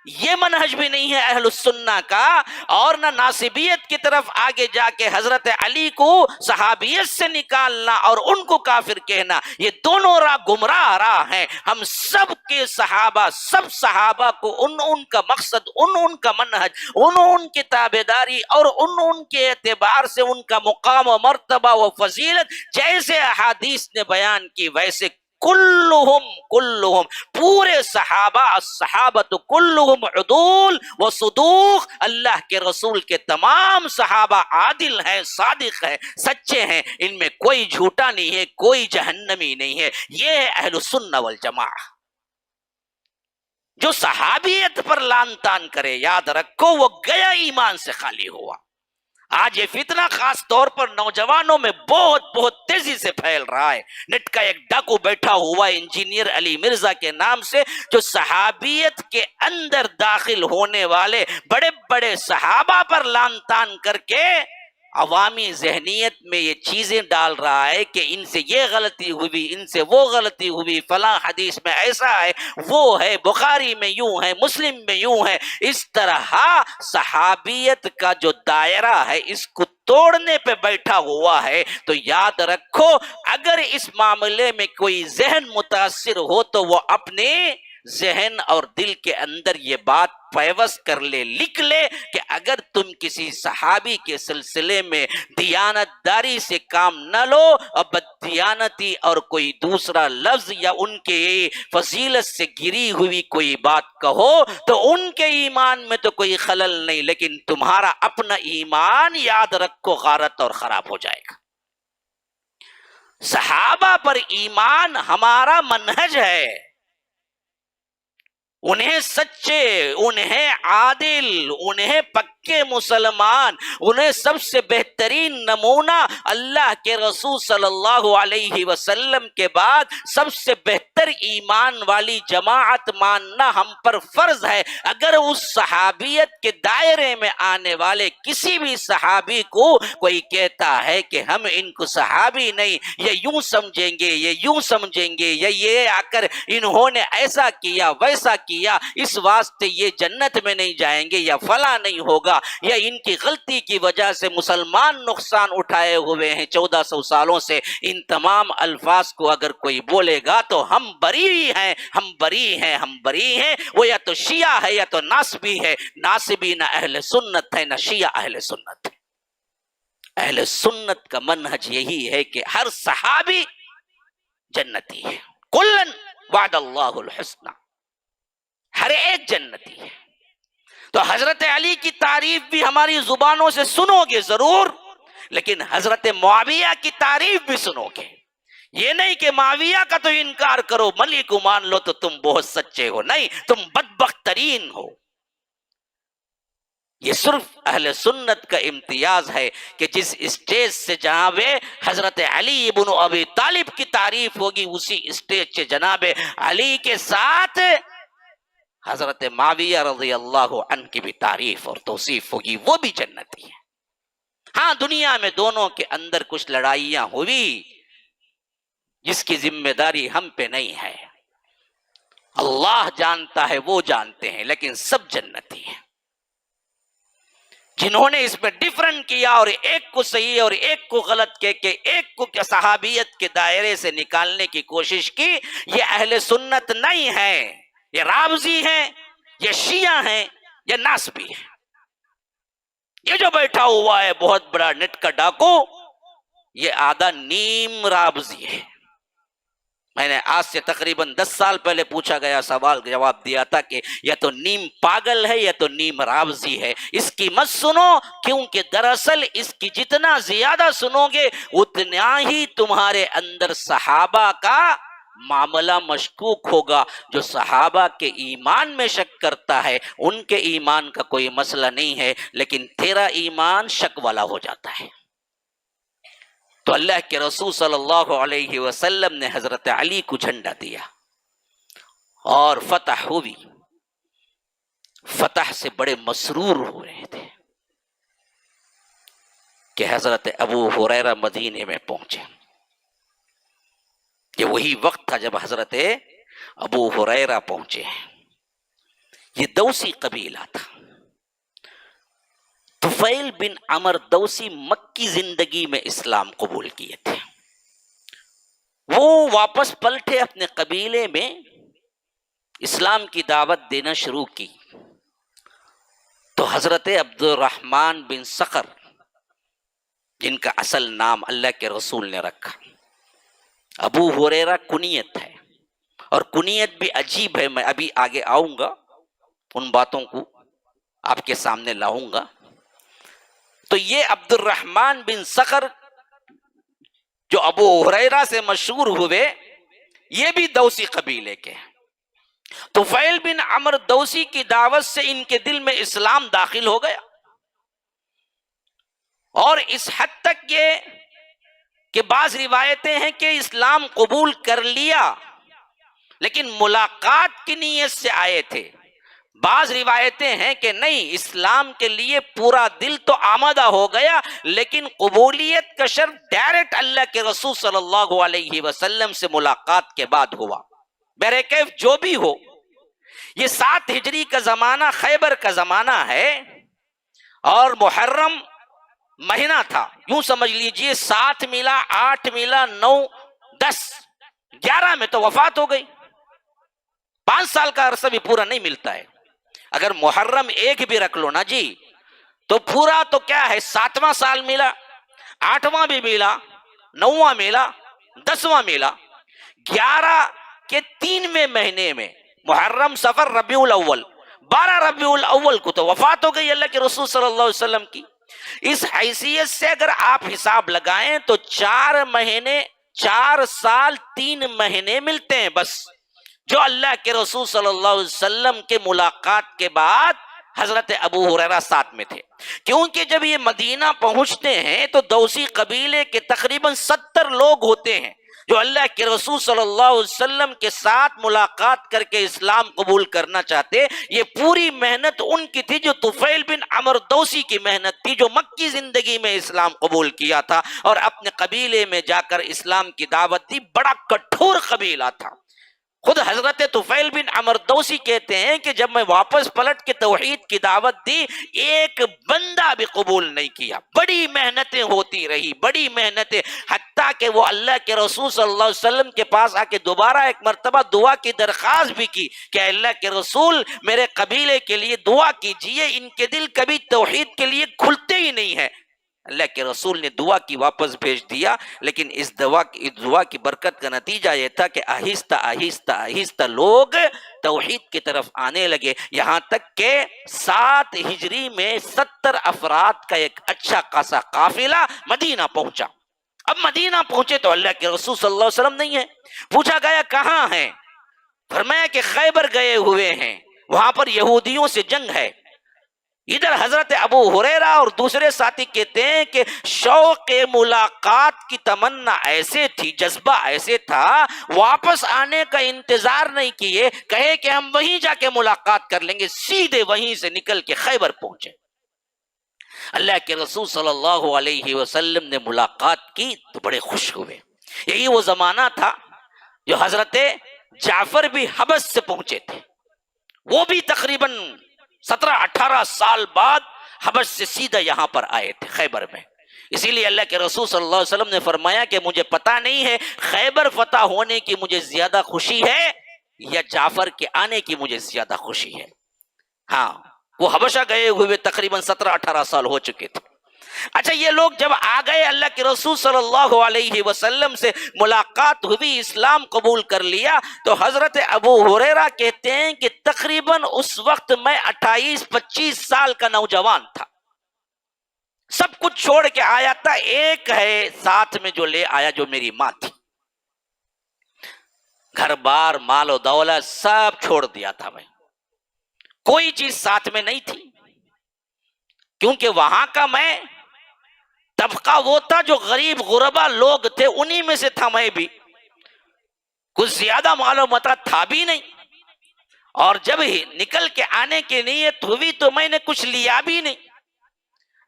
یہ منہج بھی نہیں ہے اہل السنہ کا، اور نہ ناصبیت کی طرف آگے جا کے حضرت علی کو صحابیت سے نکالنا اور ان کو کافر کہنا، یہ دونوں راہ گمراہ راہ ہیں۔ ہم سب کے صحابہ، سب صحابہ کو ان کا مقصد، ان کا منہج، ان کی تابعداری اور ان کے اعتبار سے ان کا مقام و مرتبہ و فضیلت جیسے احادیث نے بیان کی، ویسے کلہم پورے صحابہ، الصحابۃ کلہم عدول و صدوق، اللہ کے رسول کے تمام صحابہ عادل ہیں، صادق ہیں، سچے ہیں، ان میں کوئی جھوٹا نہیں ہے، کوئی جہنمی نہیں ہے۔ یہ ہے اہل السنہ والجماعہ۔ جو صحابیت پر لان تان کرے، یاد رکھو وہ گیا ایمان سے خالی ہوا۔ آج یہ فتنہ خاص طور پر نوجوانوں میں بہت تیزی سے پھیل رہا ہے۔ نیٹ کا ایک ڈاکو بیٹھا ہوا انجینئر علی مرزا کے نام سے، جو صحابیت کے اندر داخل ہونے والے بڑے بڑے صحابہ پر لان تان کر کے عوامی ذہنیت میں یہ چیزیں ڈال رہا ہے کہ ان سے یہ غلطی ہوئی، ان سے وہ غلطی ہوئی، فلاں حدیث میں ایسا ہے، وہ ہے، بخاری میں یوں ہے، مسلم میں یوں ہے۔ اس طرح صحابیت کا جو دائرہ ہے اس کو توڑنے پہ بیٹھا ہوا ہے۔ تو یاد رکھو، اگر اس معاملے میں کوئی ذہن متاثر ہو تو وہ اپنے ذہن اور دل کے اندر یہ بات پیوست کر لے، لکھ لے کہ اگر تم کسی صحابی کے سلسلے میں دیانت داری سے کام نہ لو اور بددیانتی اور کوئی دوسرا لفظ یا ان کے فضیلت سے گری ہوئی کوئی بات کہو تو ان کے ایمان میں تو کوئی خلل نہیں، لیکن تمہارا اپنا ایمان یاد رکھو غارت اور خراب ہو جائے گا۔ صحابہ پر ایمان ہمارا منہج ہے، انہیں سچے، انہیں عادل، انہیں پکے مسلمان، انہیں سب سے بہترین نمونہ اللہ کے رسول صلی اللہ علیہ وسلم کے بعد سب سے بہتر ایمان والی جماعت ماننا ہم پر فرض ہے۔ اگر اس صحابیت کے دائرے میں آنے والے کسی بھی صحابی کو کوئی کہتا ہے کہ ہم ان کو صحابی نہیں، یہ یوں سمجھیں گے، یہ یوں سمجھیں گے، یا یہ آ کر انہوں نے ایسا کیا ویسا کیا، اس واسطے یہ جنت میں نہیں جائیں گے، یا فلاں نہیں ہوگا، یا ان کی غلطی کی وجہ سے مسلمان نقصان اٹھائے ہوئے ہیں 1400 سالوں سے، ان تمام الفاظ کو اگر کوئی بولے گا تو ہم بری ہیں، ہم بری ہیں، ہم بری ہیں۔ وہ یا تو شیعہ ہے یا تو ناصبی ہے، ناصبی نہ اہل سنت ہے نہ شیعہ اہل سنت ہے۔ اہل سنت کا منہج یہی ہے کہ ہر صحابی جنتی ہے، کلن وعد اللہ الحسنى، ہر ایک جنتی ہے۔ تو حضرت علی کی تعریف بھی ہماری زبانوں سے سنو گے ضرور، لیکن حضرت معاویہ کی تعریف بھی سنو گے۔ یہ نہیں کہ معاویہ کا تو انکار کرو، ملی کو مان لو تو تم بہت سچے ہو، نہیں، تم بدبخت ترین ہو۔ یہ صرف اہل سنت کا امتیاز ہے کہ جس اسٹیج سے جناب حضرت علی بن ابی طالب کی تعریف ہوگی، اسی اسٹیج سے جناب علی کے ساتھ حضرت معاویہ رضی اللہ عنہ کی بھی تعریف اور توصیف ہوگی، وہ بھی جنتی ہے۔ ہاں دنیا میں دونوں کے اندر کچھ لڑائیاں ہوئی، جس کی ذمہ داری ہم پہ نہیں ہے. اللہ جانتا ہے، وہ جانتے ہیں، لیکن سب جنتی ہیں. جنہوں نے اس میں ڈفرنٹ کیا اور ایک کو صحیح اور ایک کو غلط کہہ کے ایک کو صحابیت کے دائرے سے نکالنے کی کوشش کی، یہ اہل سنت نہیں ہے. یہ رافضی ہیں، یہ شیعہ ہیں، یہ ناسبی ہیں. یہ جو بیٹھا ہوا ہے بہت بڑا نیٹ کا ڈاکو، یہ آدھا نیم رافضی ہے. میں نے آج سے تقریباً 10 سال پہلے پوچھا گیا سوال جواب دیا تھا کہ یا تو نیم پاگل ہے یا تو نیم رافضی ہے. اس کی مت سنو، کیونکہ دراصل اس کی جتنا زیادہ سنو گے اتنا ہی تمہارے اندر صحابہ کا معاملہ مشکوک ہوگا. جو صحابہ کے ایمان میں شک کرتا ہے ان کے ایمان کا کوئی مسئلہ نہیں ہے، لیکن تیرا ایمان شک والا ہو جاتا ہے. تو اللہ کے رسول صلی اللہ علیہ وسلم نے حضرت علی کو جھنڈا دیا اور فتح ہوئی. فتح سے بڑے مسرور ہو رہے تھے کہ حضرت ابو ہریرہ مدینے میں پہنچے. یہ وہی وقت تھا جب حضرت ابو ہریرہ پہنچے. یہ دوسی قبیلہ تھا. طفیل بن عمر دوسی مکی زندگی میں اسلام قبول کیے تھے. وہ واپس پلٹے اپنے قبیلے میں، اسلام کی دعوت دینا شروع کی. تو حضرت عبد الرحمن بن صخر، جن کا اصل نام اللہ کے رسول نے رکھا، ابو ہریرہ کنیت ہے، اور کنیت بھی عجیب ہے. میں ابھی آگے آؤں گا، ان باتوں کو آپ کے سامنے لاؤں گا. تو یہ عبد الرحمن بن صخر جو ابو ہریرہ سے مشہور ہوئے، یہ بھی دوسی قبیلے کے. طفیل بن عمر دوسی کی دعوت سے ان کے دل میں اسلام داخل ہو گیا، اور اس حد تک یہ کہ بعض روایتیں ہیں کہ اسلام قبول کر لیا لیکن ملاقات کی نیت سے آئے تھے. بعض روایتیں ہیں کہ نہیں، اسلام کے لیے پورا دل تو آمادہ ہو گیا لیکن قبولیت کا شرط ڈائریکٹ اللہ کے رسول صلی اللہ علیہ وسلم سے ملاقات کے بعد ہوا. بہرکیف جو بھی ہو، یہ 7 ہجری کا زمانہ خیبر کا زمانہ ہے، اور محرم مہینہ تھا. یوں سمجھ لیجئے 7 ملا، 8 ملا، 9، 10، 11 میں تو وفات ہو گئی. 5 سال کا عرصہ بھی پورا نہیں ملتا ہے. اگر محرم 1 بھی رکھ لو نا جی، تو پورا تو کیا ہے، 7واں سال ملا، 8واں بھی ملا، 9واں ملا، 10واں ملا. 11 کے 3ویں مہینے میں محرم، صفر، ربیع الاول، 12 ربیع الاول کو تو وفات ہو گئی اللہ کے رسول صلی اللہ علیہ وسلم کی. اس حیثیت سے اگر آپ حساب لگائیں تو 4 مہینے، 4 سال 3 مہینے ملتے ہیں بس، جو اللہ کے رسول صلی اللہ علیہ وسلم کے ملاقات کے بعد حضرت ابو ہریرہ ساتھ میں تھے. کیونکہ جب یہ مدینہ پہنچتے ہیں تو دوسی قبیلے کے تقریباً 70 لوگ ہوتے ہیں جو اللہ کے رسول صلی اللہ علیہ وسلم کے ساتھ ملاقات کر کے اسلام قبول کرنا چاہتے. یہ پوری محنت ان کی تھی جو طفیل بن عمر دوسی کی محنت تھی، جو مکی زندگی میں اسلام قبول کیا تھا اور اپنے قبیلے میں جا کر اسلام کی دعوت دی. بڑا کٹھور قبیلہ تھا. خود حضرت طفیل بن عمر دوسی کہتے ہیں کہ جب میں واپس پلٹ کے توحید کی دعوت دی، ایک بندہ بھی قبول نہیں کیا. بڑی محنتیں ہوتی رہی، بڑی محنتیں، حتیٰ کہ وہ اللہ کے رسول صلی اللہ علیہ وسلم کے پاس آ کے دوبارہ ایک مرتبہ دعا کی درخواست بھی کی کہ اللہ کے رسول میرے قبیلے کے لیے دعا کیجئے، ان کے دل کبھی توحید کے لیے کھلتے ہی نہیں ہیں. اللہ کے رسول نے دعا کی واپس بھیج دیا، لیکن اس دعا کی برکت کا نتیجہ یہ تھا کہ آہستہ آہستہ آہستہ لوگ توحید کی طرف آنے لگے، یہاں تک کہ 7 ہجری میں 70 افراد کا ایک اچھا خاصا قافلہ مدینہ پہنچا. اب مدینہ پہنچے تو اللہ کے رسول صلی اللہ علیہ وسلم نہیں ہے. پوچھا گیا کہاں ہیں؟ فرمایا کہ خیبر گئے ہوئے ہیں، وہاں پر یہودیوں سے جنگ ہے. ادھر حضرت ابو ہریرہ اور دوسرے ساتھی کہتے ہیں کہ شوق ملاقات کی تمنا ایسے تھی، جذبہ ایسے تھا، واپس آنے کا انتظار نہیں کیے، کہے کہ ہم وہیں جا کے ملاقات کر لیں گے، سیدھے وہیں سے نکل کے خیبر پہنچے. اللہ کے رسول صلی اللہ علیہ وسلم نے ملاقات کی تو بڑے خوش ہوئے. یہی وہ زمانہ تھا جو حضرت جعفر بھی حبش سے پہنچے تھے، وہ بھی تقریباً 17-18 سال بعد حبش سے سیدھا یہاں پر آئے تھے خیبر میں۔ اسی لیے اللہ کے رسول صلی اللہ علیہ وسلم نے فرمایا کہ مجھے پتا نہیں ہے خیبر فتح ہونے کی مجھے زیادہ خوشی ہے یا جعفر کے آنے کی مجھے زیادہ خوشی ہے۔ ہاں، وہ حبشہ گئے ہوئے تقریباً 17-18 سال ہو چکے تھے۔ اچھا، یہ لوگ جب آ گئے، اللہ کے رسول صلی اللہ علیہ وسلم سے ملاقات ہوئی، اسلام قبول کر لیا، تو حضرت ابو ہریرہ کہتے ہیں کہ تقریباً اس وقت میں 28-25 سال کا نوجوان تھا، سب کچھ چھوڑ کے آیا تھا، ایک ہے ساتھ میں جو لے آیا جو میری ماں تھی، گھر بار مال و دولت سب چھوڑ دیا تھا میں، کوئی چیز ساتھ میں نہیں تھی، کیونکہ وہاں کا میں طبقہ وہ تھا جو غریب غربا لوگ تھے، انہی میں سے تھا میں بھی، کچھ زیادہ مال و متاع تھا بھی نہیں، اور جب ہی نکل کے آنے کی نیت ہوئی تو میں نے کچھ لیا بھی نہیں۔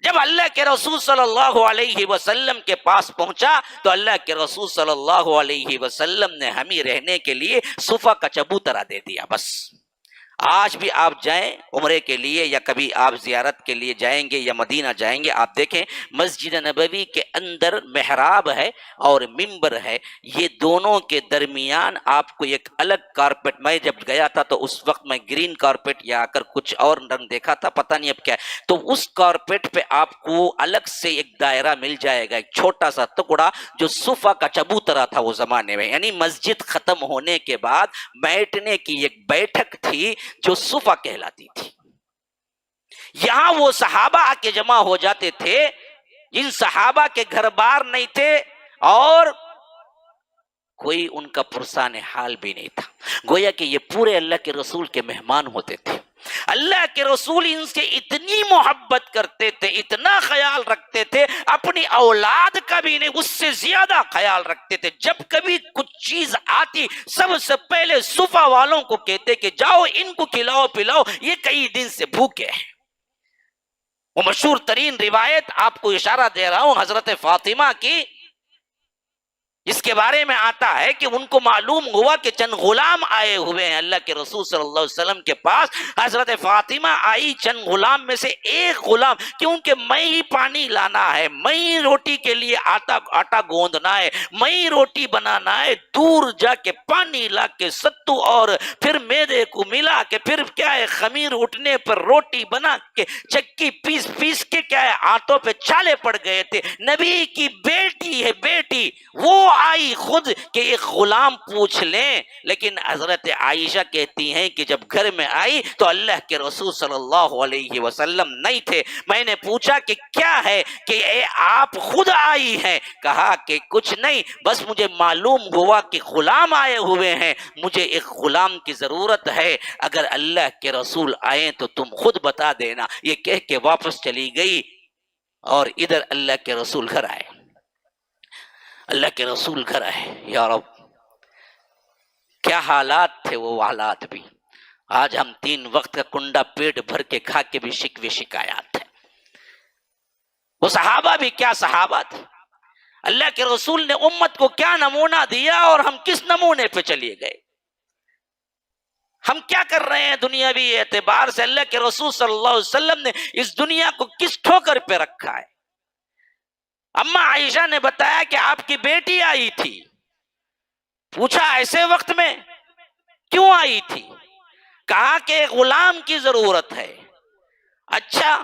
جب اللہ کے رسول صلی اللہ علیہ وسلم کے پاس پہنچا تو اللہ کے رسول صلی اللہ علیہ وسلم نے ہمیں رہنے کے لیے صفہ کا چبوترا دے دیا۔ بس آج بھی آپ جائیں عمرے کے لیے یا کبھی آپ زیارت کے لیے جائیں گے یا مدینہ جائیں گے، آپ دیکھیں مسجد نبوی کے اندر محراب ہے اور منبر ہے، یہ دونوں کے درمیان آپ کو ایک الگ کارپیٹ، میں جب گیا تھا تو اس وقت میں گرین کارپیٹ یا کر کچھ اور رنگ دیکھا تھا، پتہ نہیں اب کیا ہے، تو اس کارپیٹ پہ آپ کو الگ سے ایک دائرہ مل جائے گا، ایک چھوٹا سا ٹکڑا جو صفہ کا چبوترا تھا وہ زمانے میں، یعنی مسجد ختم ہونے کے بعد بیٹھنے کی ایک بیٹھک تھی جو صفہ کہلاتی تھی۔ یہاں وہ صحابہ آ کے جمع ہو جاتے تھے جن صحابہ کے گھر بار نہیں تھے اور کوئی ان کا پرسان حال بھی نہیں تھا، گویا کہ یہ پورے اللہ کے رسول کے مہمان ہوتے تھے۔ اللہ کے رسول ان سے اتنی محبت کرتے تھے، اتنا خیال رکھتے تھے، اپنی اولاد کا بھی نہیں اس سے زیادہ خیال رکھتے تھے۔ جب کبھی کچھ چیز آتی سب سے پہلے صفہ والوں کو کہتے کہ جاؤ ان کو کھلاؤ پلاؤ، یہ کئی دن سے بھوکے ہیں۔ وہ مشہور ترین روایت آپ کو اشارہ دے رہا ہوں حضرت فاطمہ کی، جس کے بارے میں آتا ہے کہ ان کو معلوم ہوا کہ چند غلام آئے ہوئے ہیں اللہ کے رسول صلی اللہ علیہ وسلم کے پاس۔ حضرت فاطمہ آئی، چند غلام میں سے ایک غلام، کیونکہ میں ہی پانی لانا ہے، میں ہی روٹی کے لیے آٹا گوندنا ہے، میں ہی روٹی بنانا ہے، دور جا کے پانی لا کے ستو اور پھر میدے کو ملا کے پھر کیا ہے خمیر اٹھنے پر روٹی بنا کے چکی پیس پیس کے کیا ہے آٹوں پہ چھالے پڑ گئے تھے۔ نبی کی بیٹی ہے، بیٹی وہ آئی خود کہ ایک غلام پوچھ لیں، لیکن حضرت عائشہ کہتی ہیں کہ جب گھر میں آئی تو اللہ کے رسول صلی اللہ علیہ وسلم نہیں تھے۔ میں نے پوچھا کہ کیا ہے کہ آپ خود آئی ہیں؟ کہا کہ کچھ نہیں، بس مجھے معلوم ہوا کہ غلام آئے ہوئے ہیں، مجھے ایک غلام کی ضرورت ہے، اگر اللہ کے رسول آئیں تو تم خود بتا دینا۔ یہ کہہ کے واپس چلی گئی اور ادھر اللہ کے رسول گھر آئے، اللہ کے رسول گھر آئے۔ یا رب کیا حالات تھے وہ حالات بھی، آج ہم 3 وقت کا کنڈا پیٹ بھر کے کھا کے بھی شکوے شکایات ہیں۔ وہ صحابہ بھی کیا صحابہ تھے، اللہ کے رسول نے امت کو کیا نمونہ دیا اور ہم کس نمونے پہ چلیے گئے۔ ہم کیا کر رہے ہیں دنیاوی اعتبار سے، اللہ کے رسول صلی اللہ علیہ وسلم نے اس دنیا کو کس ٹھوکر پہ رکھا ہے۔ اماں عائشہ نے بتایا کہ آپ کی بیٹی آئی تھی، پوچھا ایسے وقت میں کیوں آئی تھی؟ کہا کہ غلام کی ضرورت ہے۔ اچھا،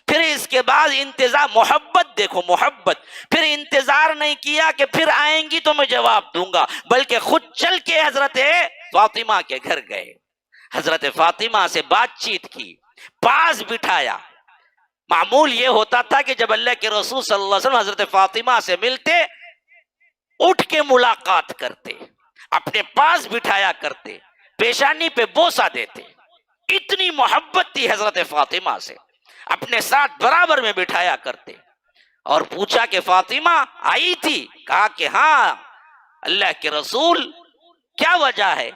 پھر اس کے بعد انتظار، محبت دیکھو محبت، پھر انتظار نہیں کیا کہ پھر آئیں گی تو میں جواب دوں گا، بلکہ خود چل کے حضرت فاطمہ کے گھر گئے، حضرت فاطمہ سے بات چیت کی، پاس بٹھایا۔ معمول یہ ہوتا تھا کہ جب اللہ کے رسول صلی اللہ علیہ وسلم حضرت فاطمہ سے ملتے اٹھ کے ملاقات کرتے، اپنے پاس بٹھایا کرتے، پیشانی پہ بوسہ دیتے، اتنی محبت تھی حضرت فاطمہ سے، اپنے ساتھ برابر میں بٹھایا کرتے۔ اور پوچھا کہ فاطمہ آئی تھی؟ کہا کہ ہاں اللہ کے رسول، کیا وجہ ہے؟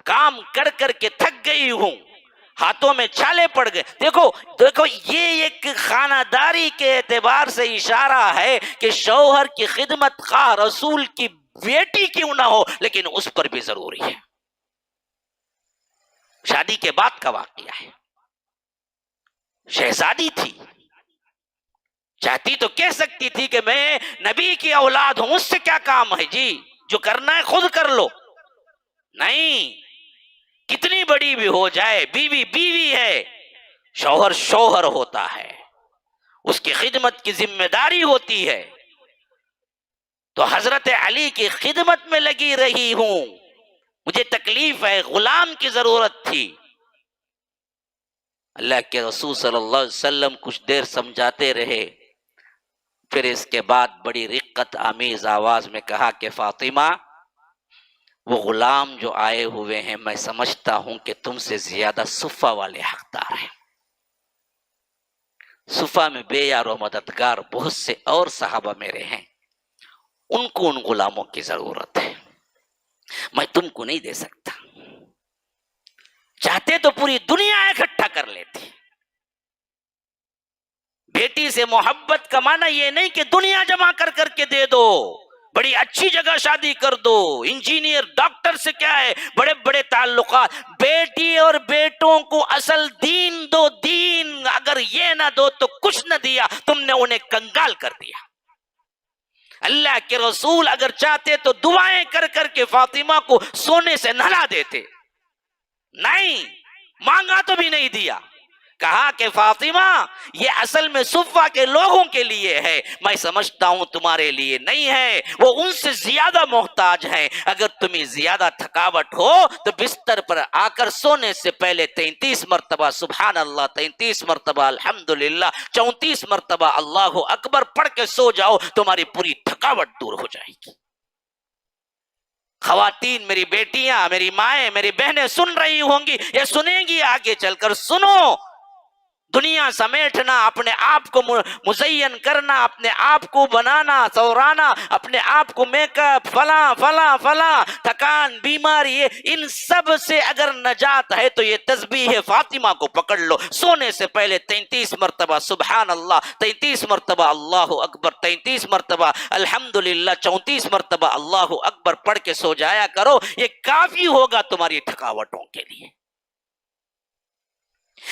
کام کر کر کے تھک گئی ہوں، ہاتھوں میں چھالے پڑ گئے. دیکھو یہ ایک خانداری کے اعتبار سے اشارہ ہے کہ شوہر کی خدمت خواہ رسول کی بیٹی کیوں نہ ہو لیکن اس پر بھی ضروری ہے. شادی کے بعد کا واقعہ ہے. شہزادی تھی, چاہتی تو کہہ سکتی تھی کہ میں نبی کی اولاد ہوں, اس سے کیا کام ہے جی, جو کرنا ہے خود کر لو. نہیں, کتنی بڑی بھی ہو جائے بیوی بیوی ہے, شوہر شوہر ہوتا ہے, اس کی خدمت کی ذمہ داری ہوتی ہے. تو حضرت علی کی خدمت میں لگی رہی ہوں, مجھے تکلیف ہے, غلام کی ضرورت تھی. اللہ کے رسول صلی اللہ علیہ وسلم کچھ دیر سمجھاتے رہے, پھر اس کے بعد بڑی رقت آمیز آواز میں کہا کہ فاطمہ, وہ غلام جو آئے ہوئے ہیں میں سمجھتا ہوں کہ تم سے زیادہ صفہ والے حقدار ہیں. صفہ میں بے یار و مددگار بہت سے اور صحابہ میرے ہیں, ان کو ان غلاموں کی ضرورت ہے, میں تم کو نہیں دے سکتا. چاہتے تو پوری دنیا اکٹھا کر لیتی. بیٹی سے محبت کا معنی یہ نہیں کہ دنیا جمع کر کر کے دے دو, بڑی اچھی جگہ شادی کر دو, انجینئر ڈاکٹر سے کیا ہے, بڑے بڑے تعلقات. بیٹی اور بیٹوں کو اصل دین دو, دین اگر یہ نہ دو تو کچھ نہ دیا, تم نے انہیں کنگال کر دیا. اللہ کے رسول اگر چاہتے تو دعائیں کر کر کے فاطمہ کو سونے سے نہلا دیتے, نہیں مانگا تو بھی نہیں دیا. کہا کہ فاطمہ یہ اصل میں صفہ کے لوگوں کے لیے ہے, میں سمجھتا ہوں تمہارے لیے نہیں ہے, وہ ان سے زیادہ محتاج ہیں. اگر تمہیں زیادہ تھکاوٹ ہو تو بستر پر آ کر سونے سے پہلے 33 مرتبہ سبحان اللہ, 33 مرتبہ الحمدللہ, 34 مرتبہ اللہ اکبر پڑھ کے سو جاؤ, تمہاری پوری تھکاوٹ دور ہو جائے گی. خواتین, میری بیٹیاں, میری مائیں, میری بہنیں سن رہی ہوں گی, یہ سنیں گی آگے چل کر. سنو, دنیا سمیٹنا, اپنے آپ کو مزین کرنا, اپنے آپ کو بنانا سورانا, اپنے آپ کو میک اپ فلاں فلاں فلاں, تھکان, بیماری, ان سب سے اگر نجات ہے تو یہ تسبیح فاطمہ کو پکڑ لو. سونے سے پہلے 33 مرتبہ سبحان اللہ, 33 مرتبہ اللہ اکبر, 33 مرتبہ الحمدللہ, 34 مرتبہ اللہ اکبر پڑھ کے سو جایا کرو. یہ کافی ہوگا تمہاری تھکاوٹوں کے لیے.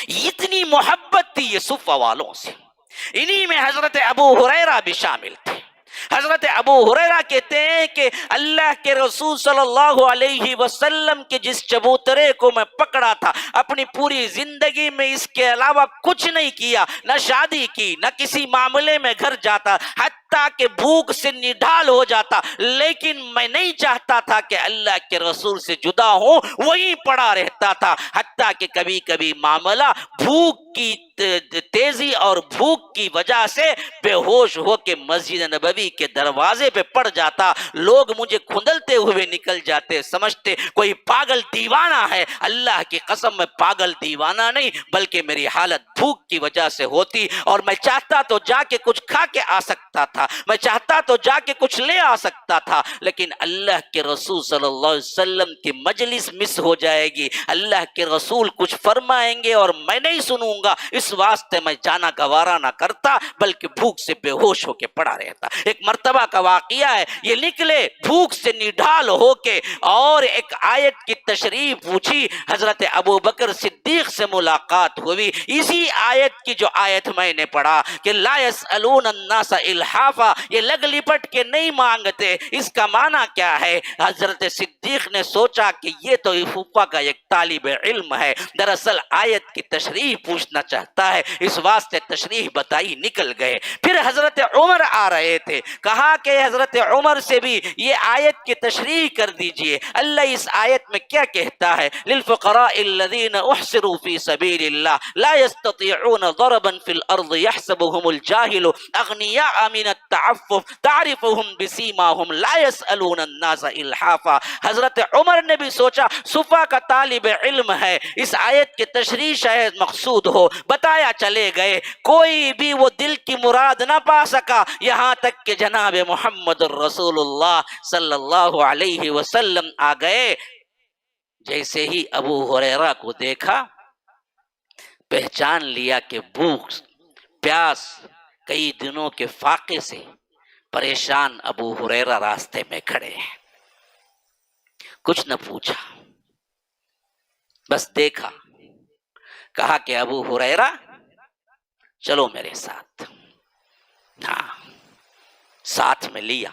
اتنی محبت تھی یہ صفہ والوں سے. انہی میں حضرت ابو ہریرہ بھی شامل تھے. حضرت ابو ہریرہ کہتے ہیں کہ اللہ کے رسول صلی اللہ علیہ وسلم کے جس چبوترے کو میں پکڑا تھا, اپنی پوری زندگی میں اس کے علاوہ کچھ نہیں کیا, نہ شادی کی, نہ کسی معاملے میں گھر جاتا, حتیٰ کہ بھوک سے نڈھال ہو جاتا, لیکن میں نہیں چاہتا تھا کہ اللہ کے رسول سے جدا ہوں, وہیں پڑا رہتا تھا. حتیٰ کہ کبھی کبھی معاملہ بھوک کی تیزی اور بھوک کی وجہ سے بے ہوش ہو کے مسجد نبوی کے دروازے پہ پڑ جاتا. لوگ مجھے کھندلتے ہوئے نکل جاتے, سمجھتے کوئی پاگل دیوانہ ہے. اللہ کی قسم میں پاگل دیوانہ نہیں, بلکہ میری حالت بھوک کی وجہ سے ہوتی, اور میں چاہتا تو جا کے کچھ کھا کے آ سکتا تھا, میں چاہتا تو جا کے کچھ لے آ سکتا تھا, لیکن اللہ کے رسول صلی اللہ علیہ وسلم کی مجلس مس ہو جائے گی, اللہ کے رسول کچھ فرمائیں گے اور میں نہیں سنوں گا, اس واسطے میں جانا گوارا نہ کرتا, بلکہ بھوک سے بے ہوش ہو کے پڑا رہتا. ایک مرتبہ کا واقعہ ہے, یہ نکلے بھوک سے نڈھال ہو کے, اور ایک آیت کی تشریح پوچھی, حضرت ابو بکر صدیق سے ملاقات ہوئی. اسی آیت کی جو آیت میں نے پڑھا کہ لا يسألون الناس الحافا, یہ لگ لپٹ کے نہیں مانگتے, اس کا معنی کیا ہے؟ حضرت صدیق نے سوچا کہ یہ تو فقہ کا ایک طالب علم ہے, دراصل آیت کی تشریح پوچھنا چاہتا ہے, اس واسطے تشریح بتائی, نکل گئے. پھر حضرت عمر آ رہے تھے, کہا کہ حضرت عمر سے بھی یہ آیت کی تشریح کر دیجئے, اللہ اس آیت میں کیا کہتا ہے؟ للفقراء الذين احصروا في سبيل الله لا يستطيعون ضربا في الارض يحسبهم الجاهل اغنياء من التعفف تعرفهم بسيماهم لا يسألون الناس الحافا. حضرت عمر نے بھی سوچا صفا کا طالب علم ہے, اس آیت کی تشریح شاید مقصود ہو, بتایا چلے گئے, کوئی بھی وہ دل کی مراد نہ پا سکا, یہاں تک کہ جناب محمد رسول اللہ صلی اللہ علیہ وسلم آ گئے. جیسے ہی ابو ہریرہ کو دیکھا, پہچان لیا کہ بھوک پیاس کئی دنوں کے فاقے سے پریشان ابو ہریرہ راستے میں کھڑے ہیں. کچھ نہ پوچھا، بس دیکھا، کہا کہ ابو ہریرہ چلو میرے ساتھ. ہاں، ساتھ میں لیا،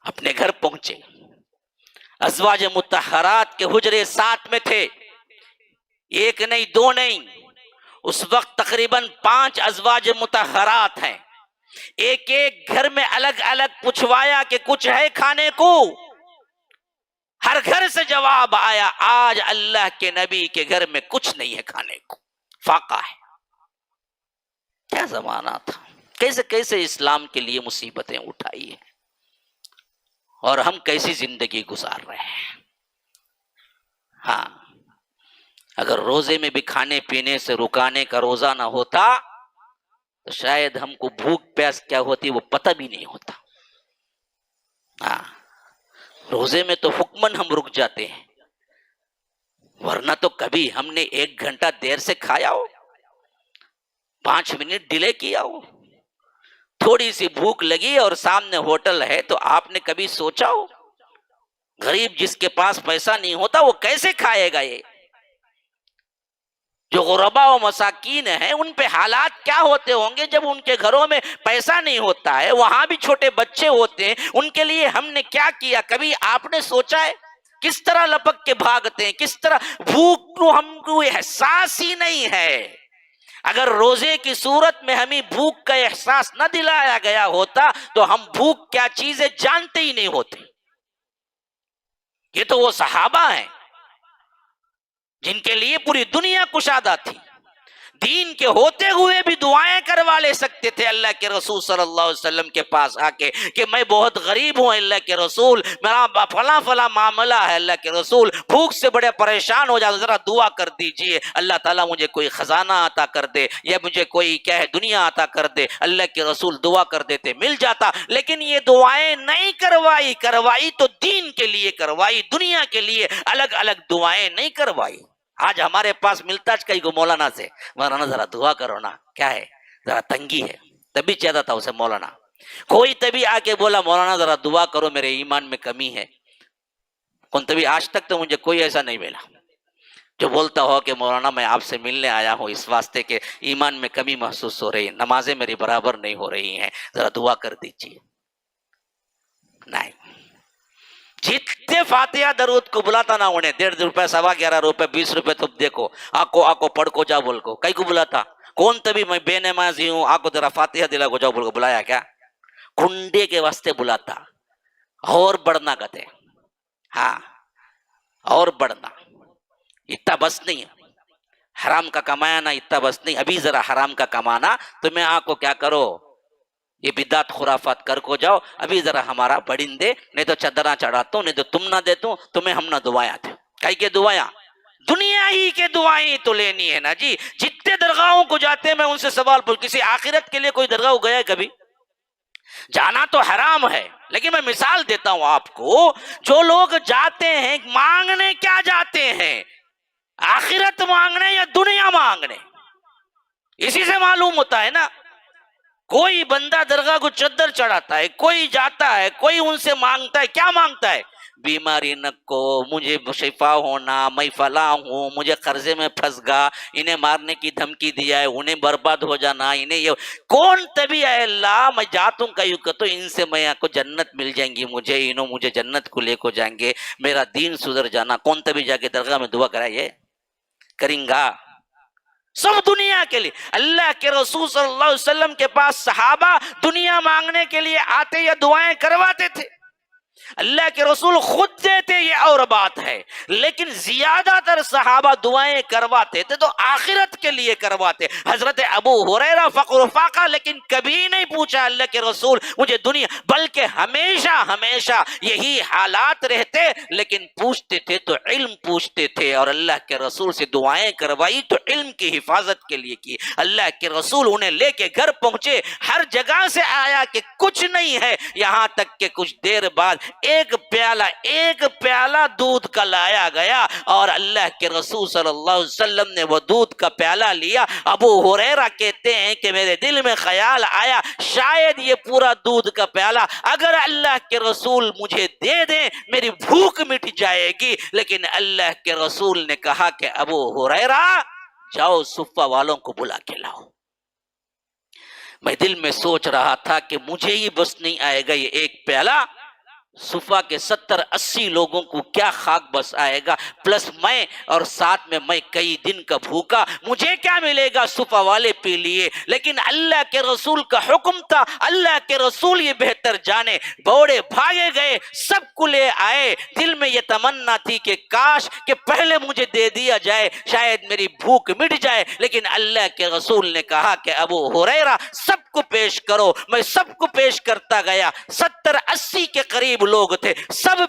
اپنے گھر پہنچے. ازواج مطہرات کے حجرے ساتھ میں تھے، ایک نہیں دو نہیں، اس وقت تقریباً 5 ازواج مطہرات ہیں. ایک ایک گھر میں الگ الگ پوچھوایا کہ کچھ ہے کھانے کو. ہر گھر سے جواب آیا آج اللہ کے نبی کے گھر میں کچھ نہیں ہے کھانے کو، فاقہ ہے. کیا زمانہ تھا، کیسے کیسے اسلام کے لیے مصیبتیں اٹھائی ہیں، اور ہم کیسی زندگی گزار رہے ہیں. ہاں، اگر روزے میں بھی کھانے پینے سے رکانے کا روزہ نہ ہوتا تو شاید ہم کو بھوک پیاس کیا ہوتی وہ پتہ بھی نہیں ہوتا. ہاں، روزے میں تو حکمن ہم رک جاتے ہیں، ورنہ تو کبھی ہم نے 1 گھنٹہ دیر سے کھایا ہو، 5 منٹ ڈیلے کیا ہو، تھوڑی سی بھوک لگی اور سامنے ہوٹل ہے تو آپ نے کبھی سوچا ہو غریب جس کے پاس پیسہ نہیں ہوتا وہ کیسے کھائے گا؟ یہ جو غربا و مساکین ہیں ان پہ حالات کیا ہوتے ہوں گے جب ان کے گھروں میں پیسہ نہیں ہوتا ہے، وہاں بھی چھوٹے بچے ہوتے ہیں، ان کے لیے ہم نے کیا کیا؟ کبھی آپ نے سوچا ہے؟ کس طرح لپک کے بھاگتے ہیں، کس طرح بھوک کو ہم کو احساس ہی نہیں ہے. اگر روزے کی صورت میں ہمیں بھوک کا احساس نہ دلایا گیا ہوتا تو ہم بھوک کیا چیز ہے جانتے ہی نہیں ہوتے. یہ تو وہ صحابہ ہیں جن کے لیے پوری دنیا کشادہ تھی، دین کے ہوتے ہوئے بھی دعائیں کروا لے سکتے تھے اللہ کے رسول صلی اللہ علیہ وسلم کے پاس آ کے کہ میں بہت غریب ہوں اللہ کے رسول، میرا فلاں فلاں معاملہ ہے اللہ کے رسول، بھوک سے بڑے پریشان ہو جاتا، ذرا دعا کر دیجئے اللہ تعالیٰ مجھے کوئی خزانہ عطا کر دے یا مجھے کوئی کیا ہے دنیا عطا کر دے. اللہ کے رسول دعا کر دیتے، مل جاتا. لیکن یہ دعائیں نہیں کروائی تو دین کے لیے کروائی، دنیا کے لیے الگ الگ دعائیں نہیں کروائی. آج ہمارے پاس ملتا کئی کو مولانا سے، مولانا ذرا دعا کرو نا، کیا ہے ذرا تنگی ہے. تبھی چاہتا تھا اسے مولانا، کوئی تبھی آ کے بولا مولانا ذرا دعا کرو میرے ایمان میں کمی ہے. کون تبھی آج تک تو مجھے کوئی ایسا نہیں ملا جو بولتا ہو کہ مولانا میں آپ سے ملنے آیا ہوں اس واسطے کہ ایمان میں کمی محسوس ہو رہی ہے، نمازیں میری برابر نہیں ہو رہی ہیں، ذرا دعا کر دیجیے. نہیں، جتنے فاتحہ درود کو بلاتا نا انہیں 1.5 روپے 11.5 روپے 20 روپے تم دیکھو آکو پڑھ کو جا بول کو کئی کو بلاتا. کون تبھی میں بے نمازی ہوں آکو تیرا فاتحہ دلا کو جاؤ بول کو بلایا کیا؟ کنڈے کے واسطے بلاتا اور بڑھنا کہتے. ہاں، اور بڑھنا اتنا بس نہیں ہے، حرام کا کمانا اتنا بس نہیں. ابھی ذرا حرام کا کمانا تمہیں آکو کیا کرو یہ بدعت خرافات کر کو جاؤ، ابھی ذرا ہمارا بڑھن دے، نہیں تو چدرہ چڑھاتا ہوں، نہیں تو تم نہ دیتا ہوں تمہیں ہم نہ دعائیں دے. کئی کے دعائیں دنیا ہی کے دعائیں تو لینی ہے نا جی. جتنے درگاہوں کو جاتے ہیں میں ان سے سوال پوچھ، کسی آخرت کے لیے کوئی درگاہ گیا ہے کبھی؟ جانا تو حرام ہے لیکن میں مثال دیتا ہوں آپ کو، جو لوگ جاتے ہیں مانگنے کیا جاتے ہیں؟ آخرت مانگنے یا دنیا مانگنے؟ اسی سے معلوم ہوتا ہے نا. کوئی بندہ درگاہ کو چادر چڑھاتا ہے، کوئی جاتا ہے، کوئی ان سے مانگتا ہے، کیا مانگتا ہے؟ بیماری نہ کو، مجھے شفا ہونا، میں فلاں ہوں، مجھے قرضے میں پھنس گا، انہیں مارنے کی دھمکی دیا ہے، انہیں برباد ہو جانا، انہیں یہ کون تبھی ہے اللہ میں جاتا ہوں کہیں کہ تو ان سے میں کو جنت مل جائیں گی، مجھے جنت کو لے کو جائیں گے، میرا دین سدھر جانا. کون تبھی جا کے درگاہ میں دعا کرائیے کریں گا؟ سب دنیا کے لیے. اللہ کے رسول صلی اللہ علیہ وسلم کے پاس صحابہ دنیا مانگنے کے لیے آتے یا دعائیں کرواتے تھے. اللہ کے رسول خود دیتے یہ اور بات ہے، لیکن زیادہ تر صحابہ دعائیں کرواتے تھے تو آخرت کے لیے کرواتے. حضرت ابو ہریرہ فقر و فاقہ لیکن کبھی نہیں پوچھا اللہ کے رسول مجھے دنیا، بلکہ ہمیشہ یہی حالات رہتے، لیکن پوچھتے تھے تو علم پوچھتے تھے، اور اللہ کے رسول سے دعائیں کروائی تو علم کی حفاظت کے لیے کی. اللہ کے رسول انہیں لے کے گھر پہنچے، ہر جگہ سے آیا کہ کچھ نہیں ہے، یہاں تک کہ کچھ دیر بعد ایک پیالہ دودھ کا لایا گیا اور اللہ کے رسول صلی اللہ علیہ وسلم نے وہ دودھ کا پیالہ لیا۔ ابو ہریرہ کہتے ہیں کہ میرے دل میں خیال آیا شاید یہ پورا دودھ کا پیالہ اگر اللہ کے رسول مجھے دے دیں میری بھوک مٹ جائے گی، لیکن اللہ کے رسول نے کہا کہ ابو ہریرہ جاؤ صفہ والوں کو بلا کے لاؤ۔ میں دل میں سوچ رہا تھا کہ مجھے ہی بس نہیں آئے گا یہ ایک پیالہ، صفہ کے 70-80 لوگوں کو کیا خاک بس آئے گا، پلس میں اور ساتھ میں کئی دن کا بھوکا، مجھے کیا ملے گا، صفہ والے پی لیے۔ لیکن اللہ کے رسول کا حکم تھا، اللہ کے رسول یہ بہتر جانے، بوڑے بھاگے گئے سب کو لے آئے۔ دل میں یہ تمنا تھی کہ کاش کہ پہلے مجھے دے دیا جائے، شاید میری بھوک مٹ جائے، لیکن اللہ کے رسول نے کہا کہ ابو ہریرہ سب کو پیش کرو۔ میں سب کو پیش کرتا گیا، 70-80 کے قریب لوگ تھے، سب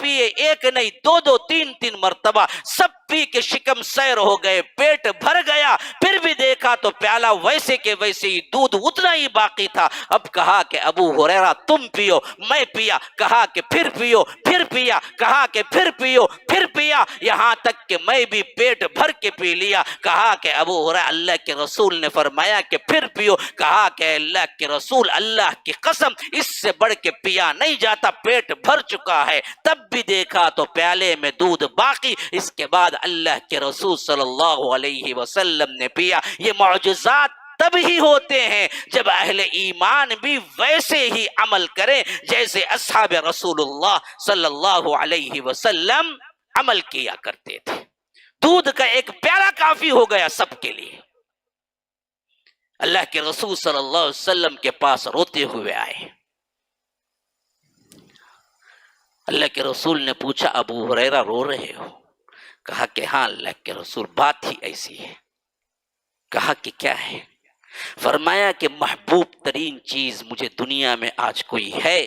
پیے، ایک نہیں دو تین مرتبہ سب پی کے شکم سیر ہو گئے، پیٹ بھر گیا۔ پھر بھی دیکھا تو پیالہ ویسے کے ویسے ہی، دودھ اتنا ہی باقی تھا۔ اب کہا کہ ابو ہریرہ تم پیو، میں پیا، کہا کہ پھر پیو، پھر پیا، کہا کہ پھر پیو، پھر پیا، یہاں تک کہ میں بھی پیٹ بھر کے پی لیا۔ کہا کہ ابو ہریرہ اللہ کے رسول نے فرمایا کہ پھر پیو، کہا کہ اللہ کے رسول اللہ کی قسم اس سے بڑھ کے پیا نہیں جاتا، پیٹ بھر چکا ہے۔ تب بھی دیکھا تو پیالے میں دودھ باقی۔ اس کے بعد اللہ کے رسول صلی اللہ علیہ وسلم نے پیا۔ یہ معجزات تب ہی ہوتے ہیں جب اہل ایمان بھی ویسے ہی عمل کریں جیسے اصحاب رسول اللہ صلی اللہ علیہ وسلم عمل کیا کرتے تھے۔ دودھ کا ایک پیالہ کافی ہو گیا سب کے لیے۔ اللہ کے رسول صلی اللہ علیہ وسلم کے پاس روتے ہوئے آئے۔ اللہ کے رسول نے پوچھا ابو ہریرہ رو رہے ہو؟ کہا کہ ہاں اللہ کے رسول بات ہی ایسی ہے۔ کہا کہ کیا ہے؟ فرمایا کہ محبوب ترین چیز مجھے دنیا میں آج کوئی ہے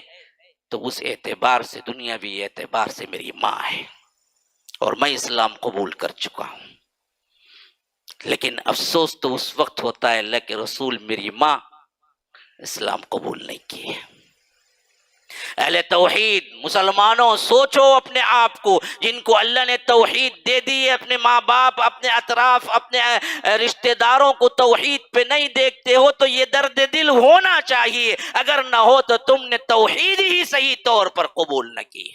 تو اس اعتبار سے، دنیاوی اعتبار سے میری ماں ہے، اور میں اسلام قبول کر چکا ہوں۔ لیکن افسوس تو اس وقت ہوتا ہے اللہ کے رسول میری ماں اسلام قبول نہیں کی ہے۔ اہل توحید مسلمانوں سوچو اپنے آپ کو، جن کو اللہ نے توحید دے دی ہے، اپنے ماں باپ، اپنے اطراف، اپنے رشتہ داروں کو توحید پہ نہیں دیکھتے ہو تو یہ درد دل ہونا چاہیے۔ اگر نہ ہو تو تم نے توحید ہی صحیح طور پر قبول نہ کی۔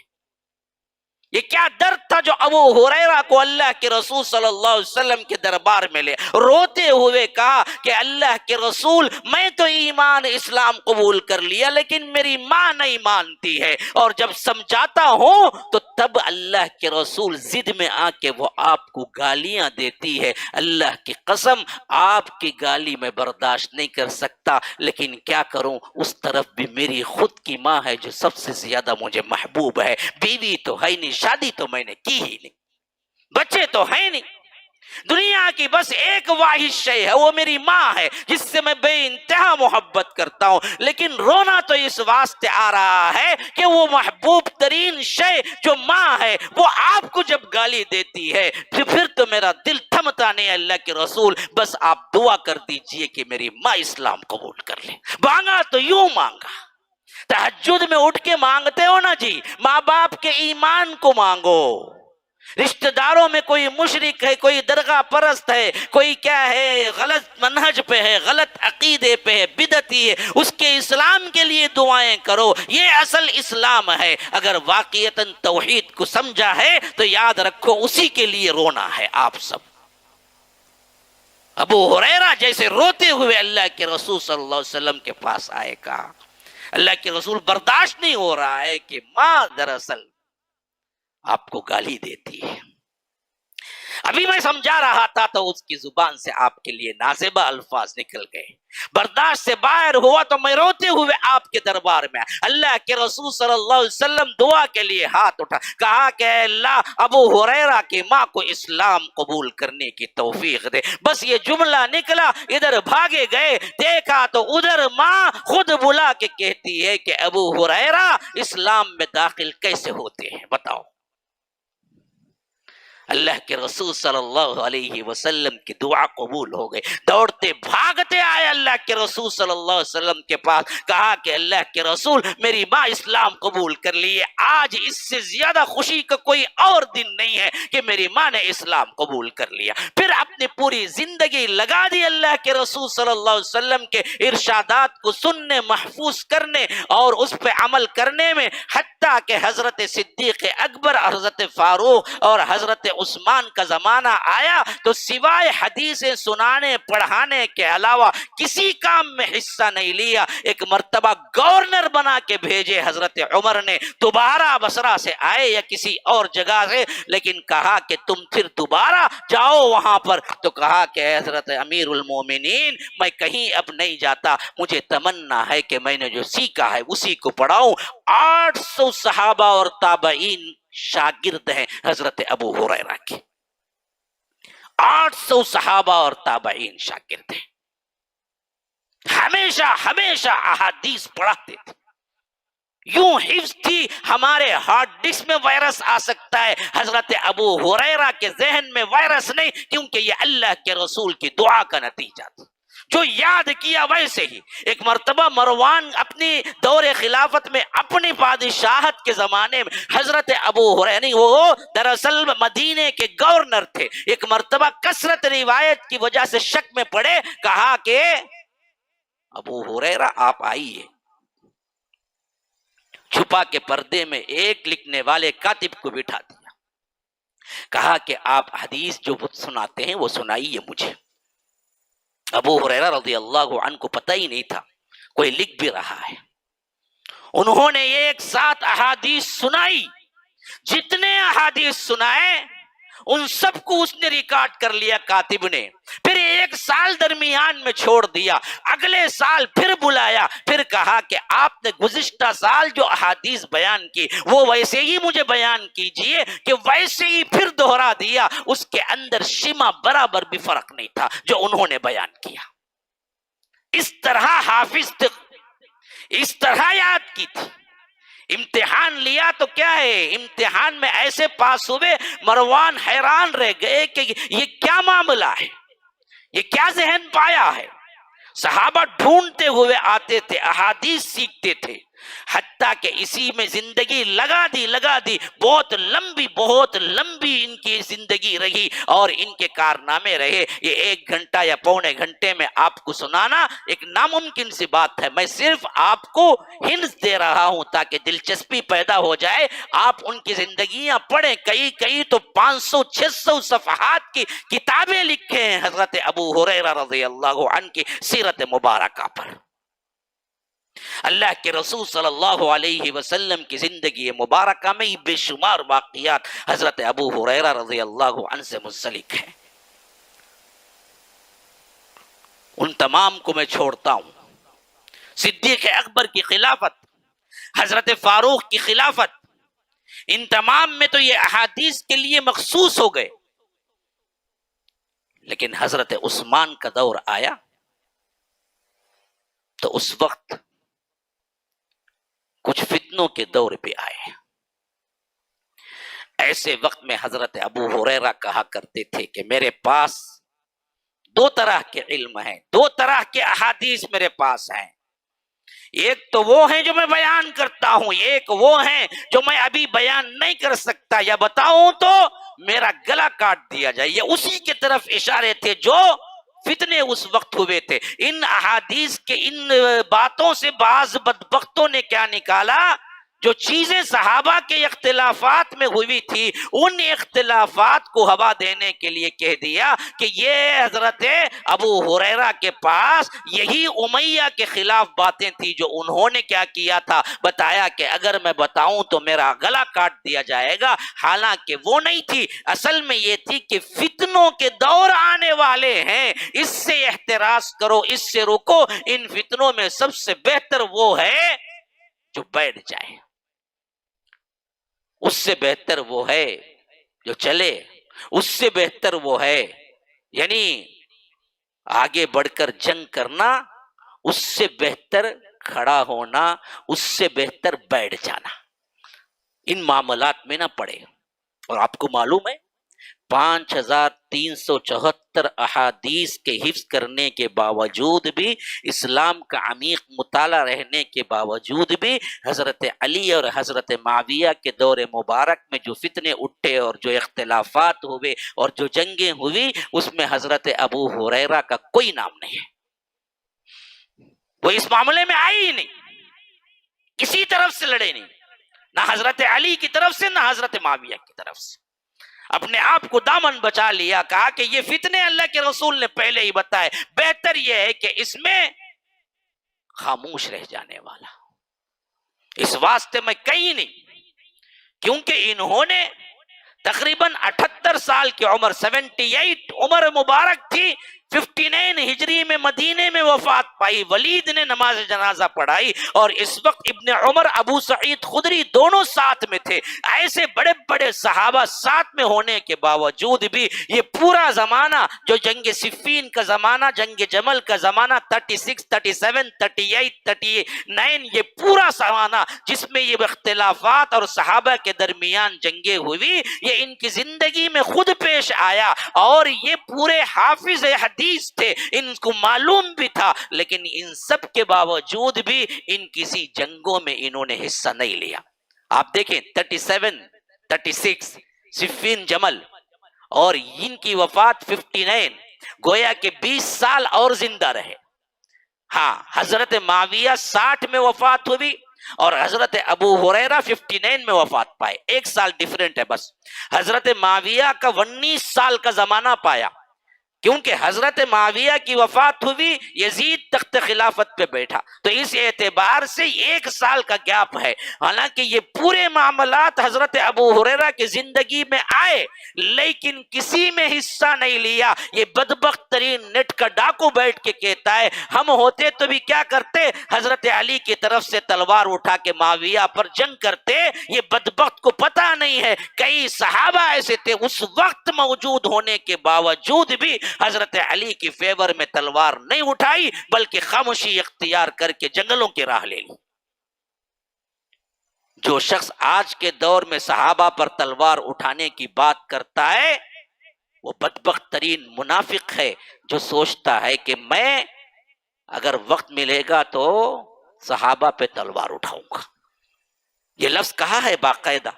یہ کیا درد تھا جو ابو ہریرہ کو اللہ کے رسول صلی اللہ علیہ وسلم کے دربار میں لے روتے ہوئے کہا کہ اللہ کے رسول میں تو ایمان اسلام قبول کر لیا لیکن میری ماں نہیں مانتی ہے، اور جب سمجھاتا ہوں تو تب اللہ کے رسول ضد میں آ کے وہ آپ کو گالیاں دیتی ہے۔ اللہ کی قسم آپ کی گالی میں برداشت نہیں کر سکتا، لیکن کیا کروں، اس طرف بھی میری خود کی ماں ہے جو سب سے زیادہ مجھے محبوب ہے۔ بیوی تو ہے نہیں، شادی تو میں نے کی ہی نہیں، بچے تو ہیں نہیں، دنیا کی بس ایک واحد شے ہے وہ میری ماں ہے جس سے میں بے انتہا محبت کرتا ہوں، لیکن رونا تو اس واسطے آ رہا ہے کہ وہ محبوب ترین شے جو ماں ہے وہ آپ کو جب گالی دیتی ہے پھر تو میرا دل تھمتا نہیں۔ اللہ کے رسول بس آپ دعا کر دیجئے کہ میری ماں اسلام قبول کر لے۔ مانگا تو یوں مانگا، تہجد میں اٹھ کے مانگتے ہو نا جی، ماں باپ کے ایمان کو مانگو، رشتہ داروں میں کوئی مشرک ہے، کوئی درگاہ پرست ہے، کوئی کیا ہے غلط منہج پہ ہے، غلط عقیدے پہ ہے، بدعتی ہے، اس کے اسلام کے لیے دعائیں کرو، یہ اصل اسلام ہے۔ اگر واقعتاً توحید کو سمجھا ہے تو یاد رکھو اسی کے لیے رونا ہے آپ سب۔ ابو ہریرہ جیسے روتے ہوئے اللہ کے رسول صلی اللہ علیہ وسلم کے پاس آئے، کہا اللہ کے رسول برداشت نہیں ہو رہا ہے کہ ماں دراصل آپ کو گالی دیتی ہے۔ ابھی میں سمجھا رہا تھا تو اس کی زبان سے آپ کے لیے نازیبہ الفاظ نکل گئے، برداشت سے باہر ہوا تو میں روتے ہوئے آپ کے دربار میں اللہ کے رسول صلی اللہ علیہ وسلم دعا کے لیے ہاتھ اٹھا، کہا کہ اللہ ابو ہریرہ کی ماں کو اسلام قبول کرنے کی توفیق دے۔ بس یہ جملہ نکلا، ادھر بھاگے گئے، دیکھا تو ادھر ماں خود بلا کے کہتی ہے کہ ابو ہریرہ اسلام میں داخل کیسے ہوتے ہیں بتاؤ۔ اللہ کے رسول صلی اللہ علیہ وسلم کی دعا قبول ہو گئی. دوڑتے بھاگتے آئے اللہ کے رسول صلی اللہ علیہ وسلم کے پاس, کہا کہ اللہ کے رسول میری ماں اسلام قبول کر لیے, آج اس سے زیادہ خوشی کا کوئی اور دن نہیں ہے کہ میری ماں نے اسلام قبول کر لیا. پھر اپنی پوری زندگی لگا دی اللہ کے رسول صلی اللہ علیہ وسلم کے ارشادات کو سننے, محفوظ کرنے اور اس پہ عمل کرنے میں, حتیٰ کہ حضرت صدیق اکبر, حضرت فاروق اور حضرت عثمان کا زمانہ آیا تو سوائے حدیثیں سنانے پڑھانے کے علاوہ کسی کام میں حصہ نہیں لیا. ایک مرتبہ گورنر بنا کے بھیجے حضرت عمر نے, دوبارہ بصرہ سے آئے یا کسی اور جگہ سے, لیکن کہا کہ تم پھر دوبارہ جاؤ وہاں پر. تو کہا کہ اے حضرت امیر المومنین, میں کہیں اب نہیں جاتا, مجھے تمنا ہے کہ میں نے جو سیکھا ہے اسی کو پڑھاؤں. 800 صحابہ اور تابعین شاگرد ہیں حضرت ابو ہریرہ کے, 800 صحابہ اور تابعین شاگرد ہیں. ہمیشہ ہمیشہ احادیث پڑھاتے تھے. یوں حفظ تھی ہمارے ہارڈ ڈسک میں وائرس آ سکتا ہے, حضرت ابو ہریرہ کے ذہن میں وائرس نہیں, کیونکہ یہ اللہ کے رسول کی دعا کا نتیجہ تھا. جو یاد کیا ویسے ہی. ایک مرتبہ مروان اپنی دور خلافت میں, اپنی بادشاہت کے زمانے میں, حضرت ابو ہریرہ نہیں, وہ دراصل مدینے کے گورنر تھے. ایک مرتبہ کثرت روایت کی وجہ سے شک میں پڑے, کہا کہ ابو ہریرہ آپ آئیے. چھپا کے پردے میں ایک لکھنے والے کاتب کو بٹھا دیا, کہا کہ آپ حدیث جو سناتے ہیں وہ سنائیے مجھے. ابو ہریرہ رضی اللہ عنہ کو پتہ ہی نہیں تھا کوئی لکھ بھی رہا ہے. انہوں نے ایک ساتھ احادیث سنائی, جتنے احادیث سنائے ان سب کو اس نے ریکارڈ کر لیا کاتب نے. پھر 1 سال درمیان میں چھوڑ دیا, اگلے سال پھر بلایا, پھر کہا کہ آپ نے گزشتہ سال جو احادیث بیان کی وہ ویسے ہی مجھے بیان کیجئے, کہ ویسے ہی پھر دہرا دیا. اس کے اندر شمع برابر بھی فرق نہیں تھا جو انہوں نے بیان کیا. اس طرح حافظ تھے, اس طرح یاد کی تھی. امتحان لیا تو کیا ہے, امتحان میں ایسے پاس ہوئے, مروان حیران رہ گئے کہ یہ کیا معاملہ ہے, یہ کیا ذہن پایا ہے. صحابہ ڈھونڈتے ہوئے آتے تھے, احادیث سیکھتے تھے, حتیٰ کہ اسی میں زندگی لگا دی. بہت لمبی ان کی زندگی رہی اور ان کے کارنامے رہے. یہ 1 گھنٹہ یا پونے گھنٹے میں آپ کو سنانا ایک ناممکن سی بات ہے. میں صرف آپ کو ہنٹس دے رہا ہوں تاکہ دلچسپی پیدا ہو جائے. آپ ان کی زندگیاں پڑھیں, کئی تو 500-600 صفحات کی کتابیں لکھے ہیں حضرت ابو ہریرہ رضی اللہ عنہ کی سیرت مبارکہ پر. اللہ کے رسول صلی اللہ علیہ وسلم کی زندگی مبارکہ میں بے شمار واقعات حضرت ابو ہریرہ رضی اللہ عنہ سے منسلک ہیں. ان تمام کو میں چھوڑتا ہوں. صدیق اکبر کی خلافت, حضرت فاروق کی خلافت, ان تمام میں تو یہ احادیث کے لیے مخصوص ہو گئے. لیکن حضرت عثمان کا دور آیا تو اس وقت کچھ فتنوں کے دور پہ آئے. ایسے وقت میں حضرت ابو ہریرہ کہا کرتے تھے کہ میرے پاس 2 طرح کے علم ہیں, 2 طرح کے احادیث میرے پاس ہیں. ایک تو وہ ہیں جو میں بیان کرتا ہوں, ایک وہ ہیں جو میں ابھی بیان نہیں کر سکتا, یا بتاؤں تو میرا گلا کاٹ دیا جائے. یہ اسی کی طرف اشارے تھے جو فتنے اس وقت ہوئے تھے. ان احادیث کے ان باتوں سے بعض بدبختوں نے کیا نکالا, جو چیزیں صحابہ کے اختلافات میں ہوئی تھی ان اختلافات کو ہوا دینے کے لیے کہہ دیا کہ یہ حضرت ابو ہریرہ کے پاس یہی امیہ کے خلاف باتیں تھی جو انہوں نے کیا کیا تھا, بتایا کہ اگر میں بتاؤں تو میرا گلا کاٹ دیا جائے گا. حالانکہ وہ نہیں تھی, اصل میں یہ تھی کہ فتنوں کے دور آنے والے ہیں, اس سے احتراز کرو, اس سے رکو. ان فتنوں میں سب سے بہتر وہ ہے جو بیٹھ جائے, اس سے بہتر وہ ہے جو چلے, اس سے بہتر وہ ہے یعنی آگے بڑھ کر جنگ کرنا, اس سے بہتر کھڑا ہونا, اس سے بہتر بیٹھ جانا. ان معاملات میں نہ پڑے. اور آپ کو معلوم ہے 5374 احادیث کے حفظ کرنے کے باوجود بھی، اسلام کا عمیق مطالعہ رہنے کے باوجود بھی، حضرت علی اور حضرت معاویہ کے دور مبارک میں جو فتنے اٹھے اور جو اختلافات ہوئے اور جو جنگیں ہوئی، اس میں حضرت ابو ہریرہ کا کوئی نام نہیں ہے۔ وہ اس معاملے میں آئے ہی نہیں، کسی طرف سے لڑے نہیں، نہ حضرت علی کی طرف سے نہ حضرت معاویہ کی طرف سے۔ اپنے آپ کو دامن بچا لیا، کہا کہ یہ فتنے اللہ کے رسول نے پہلے ہی بتائے، بہتر یہ ہے کہ اس میں خاموش رہ جانے والا، اس واسطے میں کہیں نہیں، کیونکہ انہوں نے تقریباً 78 سال کی عمر، 78 عمر مبارک تھی، 59 ہجری میں مدینے میں وفات پائی۔ ولید نے نماز جنازہ پڑھائی، اور اس وقت ابن عمر، ابو سعید خدری دونوں ساتھ میں تھے۔ ایسے بڑے بڑے صحابہ ساتھ میں ہونے کے باوجود بھی یہ پورا زمانہ جو جنگ صفین کا زمانہ، جنگ جمل کا زمانہ، 36، 37، 38، 39، یہ پورا زمانہ جس میں یہ اختلافات اور صحابہ کے درمیان جنگیں ہوئی، یہ ان کی زندگی میں خود پیش آیا، اور یہ پورے حافظ حدیث تھے، ان کو معلوم بھی تھا، لیکن ان سب کے باوجود بھی ان کسی جنگوں میں انہوں نے حصہ نہیں لیا۔ آپ دیکھیں 37، 36 صفین جمل، اور ان کی وفات 59، گویا کہ 20 سال اور زندہ رہے۔ ہاں، حضرت معاویہ 60 میں وفات ہوئی، اور حضرت ابو ہریرہ 59 میں وفات پائے، 1 سال ڈیفرنٹ ہے بس۔ حضرت معاویہ کا 19 سال کا زمانہ پایا، کیونکہ حضرت معاویہ کی وفات ہوئی، یزید تخت خلافت پہ بیٹھا، تو اس اعتبار سے 1 سال کا گیپ ہے۔ حالانکہ یہ پورے معاملات حضرت ابو ہریرہ کی زندگی میں آئے، لیکن کسی میں حصہ نہیں لیا۔ یہ بدبخت ترین نیٹ کا ڈاکو بیٹھ کے کہتا ہے، ہم ہوتے تو بھی کیا کرتے، حضرت علی کی طرف سے تلوار اٹھا کے معاویہ پر جنگ کرتے۔ یہ بدبخت کو پتہ نہیں ہے کئی صحابہ ایسے تھے اس وقت موجود ہونے کے باوجود بھی حضرت علی کی فیور میں تلوار نہیں اٹھائی، بلکہ خاموشی اختیار کر کے جنگلوں کی راہ لے لی۔ جو شخص آج کے دور میں صحابہ پر تلوار اٹھانے کی بات کرتا ہے، وہ بدبخت ترین منافق ہے، جو سوچتا ہے کہ میں اگر وقت ملے گا تو صحابہ پہ تلوار اٹھاؤں گا۔ یہ لفظ کہا ہے باقاعدہ،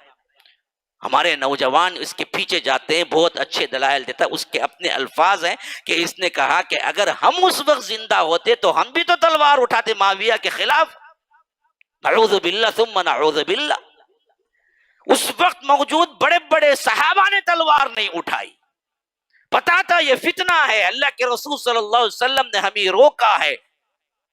ہمارے نوجوان اس کے پیچھے جاتے ہیں، بہت اچھے دلائل دیتا ہے، اس کے اپنے الفاظ ہیں کہ اس نے کہا کہ اگر ہم اس وقت زندہ ہوتے تو ہم بھی تو تلوار اٹھاتے معاویہ کے خلاف، نعوذ باللہ ثم نعوذ باللہ۔ اس وقت موجود بڑے بڑے صحابہ نے تلوار نہیں اٹھائی، پتا تھا یہ فتنہ ہے، اللہ کے رسول صلی اللہ علیہ وسلم نے ہمیں روکا ہے،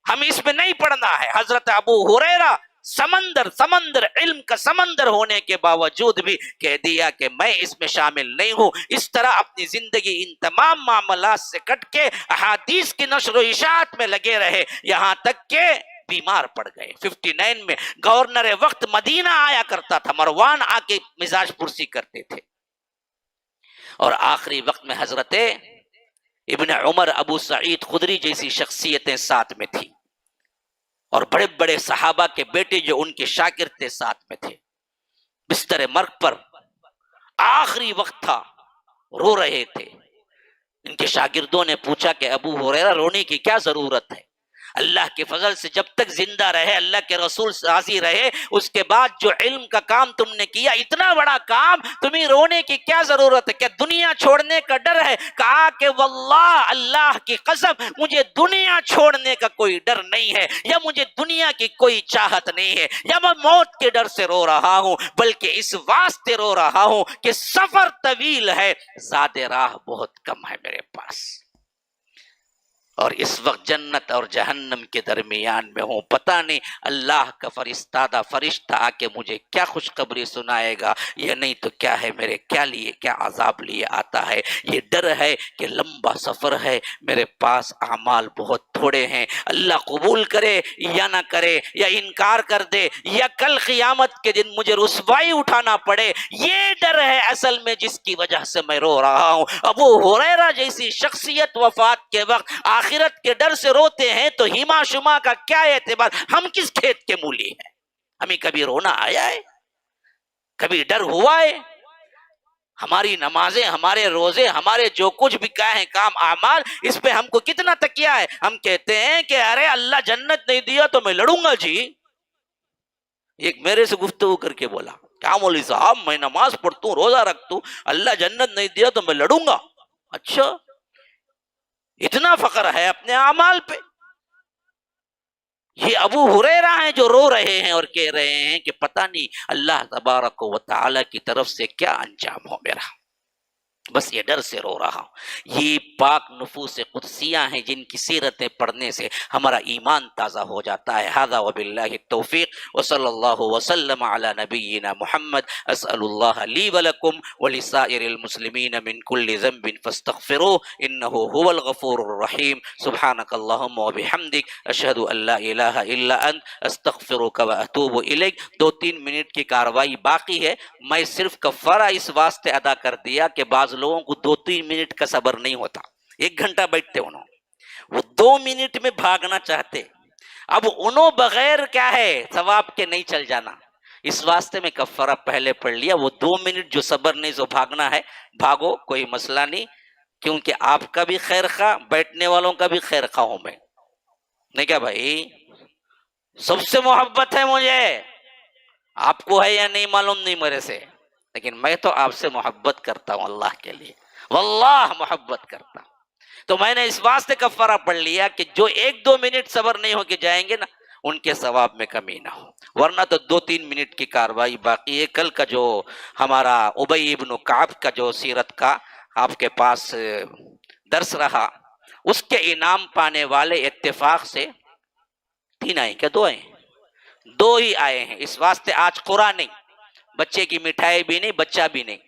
ہمیں اس میں نہیں پڑنا ہے۔ حضرت ابو ہریرہ سمندر علم کا سمندر ہونے کے باوجود بھی کہہ دیا کہ میں اس میں شامل نہیں ہوں۔ اس طرح اپنی زندگی ان تمام معاملات سے کٹ کے احادیث کی نشر و اشاعت میں لگے رہے، یہاں تک کہ بیمار پڑ گئے۔ 59 میں گورنر وقت مدینہ آیا کرتا تھا، مروان آ کے مزاج پرسی کرتے تھے، اور آخری وقت میں حضرت ابن عمر، ابو سعید خدری جیسی شخصیتیں ساتھ میں تھی، اور بڑے بڑے صحابہ کے بیٹے جو ان کے شاگرد تھے ساتھ میں تھے۔ بستر مرگ پر آخری وقت تھا، رو رہے تھے۔ ان کے شاگردوں نے پوچھا کہ ابو ہریرہ رونے کی کیا ضرورت ہے؟ اللہ کے فضل سے جب تک زندہ رہے، اللہ کے رسول راضی رہے، اس کے بعد جو علم کا کام تم نے کیا، اتنا بڑا کام، تمہیں رونے کی کیا ضرورت ہے؟ کیا دنیا چھوڑنے کا ڈر ہے؟ کہا کہ واللہ، اللہ کی قسم، مجھے دنیا چھوڑنے کا کوئی ڈر نہیں ہے، یا مجھے دنیا کی کوئی چاہت نہیں ہے، یا میں موت کے ڈر سے رو رہا ہوں، بلکہ اس واسطے رو رہا ہوں کہ سفر طویل ہے، زاد راہ بہت کم ہے میرے پاس، اور اس وقت جنت اور جہنم کے درمیان میں ہوں۔ پتہ نہیں اللہ کا فرستادہ فرشتہ آ کے مجھے کیا خوشخبری سنائے گا، یا نہیں تو کیا ہے میرے کیا عذاب لیے آتا ہے۔ یہ ڈر ہے کہ لمبا سفر ہے، میرے پاس اعمال بہت تھوڑے ہیں، اللہ قبول کرے یا نہ کرے، یا انکار کر دے، یا کل قیامت کے دن مجھے رسوائی اٹھانا پڑے۔ یہ ڈر ہے اصل میں جس کی وجہ سے میں رو رہا ہوں۔ ابو ہریرہ جیسی شخصیت وفات کے وقت آخرت کے ڈر سے روتے ہیں، تو ہما شما کا کیا اعتبار؟ ہم کس کھیت کے مولی ہیں؟ ہمیں کبھی رونا آیا ہے؟ کبھی ڈر ہوا ہے؟ ہماری نمازیں، ہمارے روزے، ہمارے جو کچھ بھی کہیں کام اعمال، اس پہ ہم کو کتنا تکیہ ہے. ہم کہتے ہیں کہ ارے اللہ جنت نہیں دیا تو میں لڑوں گا جی. ایک میرے سے گفتگو کر کے بولا، کیا مولوی صاحب میں نماز پڑھتا ہوں، روزہ رکھتا ہوں، اللہ جنت نہیں دیا تو میں لڑوں گا. اچھا، اتنا فخر ہے اپنے اعمال پہ. یہ ابو ہریرہ ہیں جو رو رہے ہیں اور کہہ رہے ہیں کہ پتہ نہیں اللہ تبارک و تعالی کی طرف سے کیا انجام ہو میرا، بس یہ ڈر سے رو رہا ہوں. یہ پاک نفوس قدسیہ ہیں جن کی سیرتیں پڑھنے سے ہمارا ایمان تازہ ہو جاتا ہے. ھذا وباللہ التوفیق وصلی اللہ وسلم علی نبینا محمد. اسأل اللہ لی ولکم ولسائر المسلمین من کل ذنب فاستغفروه انہ هو الغفور الرحیم. سبحانک اللہم وبحمدک اشہد ان لا الہ الا انت استغفرک واتوب الیک. 2-3 منٹ کی کاروائی باقی ہے. میں صرف کفارہ اس واسطے ادا کر دیا کہ بعض لوگوں کو 2-3 منٹ کا صبر نہیں ہوتا، 1 گھنٹہ بیٹھتے انہوں، وہ 2 منٹ میں بھاگنا چاہتے. اب انہوں بغیر کیا ہے ثواب کے نہیں چل جانا، اس واسطے میں کفارہ پہلے پڑھ لیا. وہ 2 منٹ جو صبر نہیں سو بھاگنا ہے بھاگو، کوئی مسئلہ نہیں، کیونکہ آپ کا بھی خیر خواہ، بیٹھنے والوں کا بھی خیر خواہ ہوں میں. نہیں کیا بھائی، سب سے محبت ہے مجھے، آپ کو ہے یا نہیں معلوم نہیں میرے سے، لیکن میں تو آپ سے محبت کرتا ہوں اللہ کے لیے، واللہ محبت کرتا ہوں. تو میں نے اس واسطے کفارہ پڑھ لیا کہ جو 1-2 منٹ صبر نہیں ہو کے جائیں گے نا ان کے ثواب میں کمی نہ ہو، ورنہ تو 2-3 منٹ کی کاروائی باقی ہے. کل کا جو ہمارا ابی ابن کعب کا جو سیرت کا آپ کے پاس درس رہا، اس کے انعام پانے والے اتفاق سے 3 آئے کیا 2 آئے؟ 2 ہی آئے ہیں. اس واسطے آج قرآن نہیں، بچے کی مٹھائی بھی نہیں، بچہ بھی نہیں،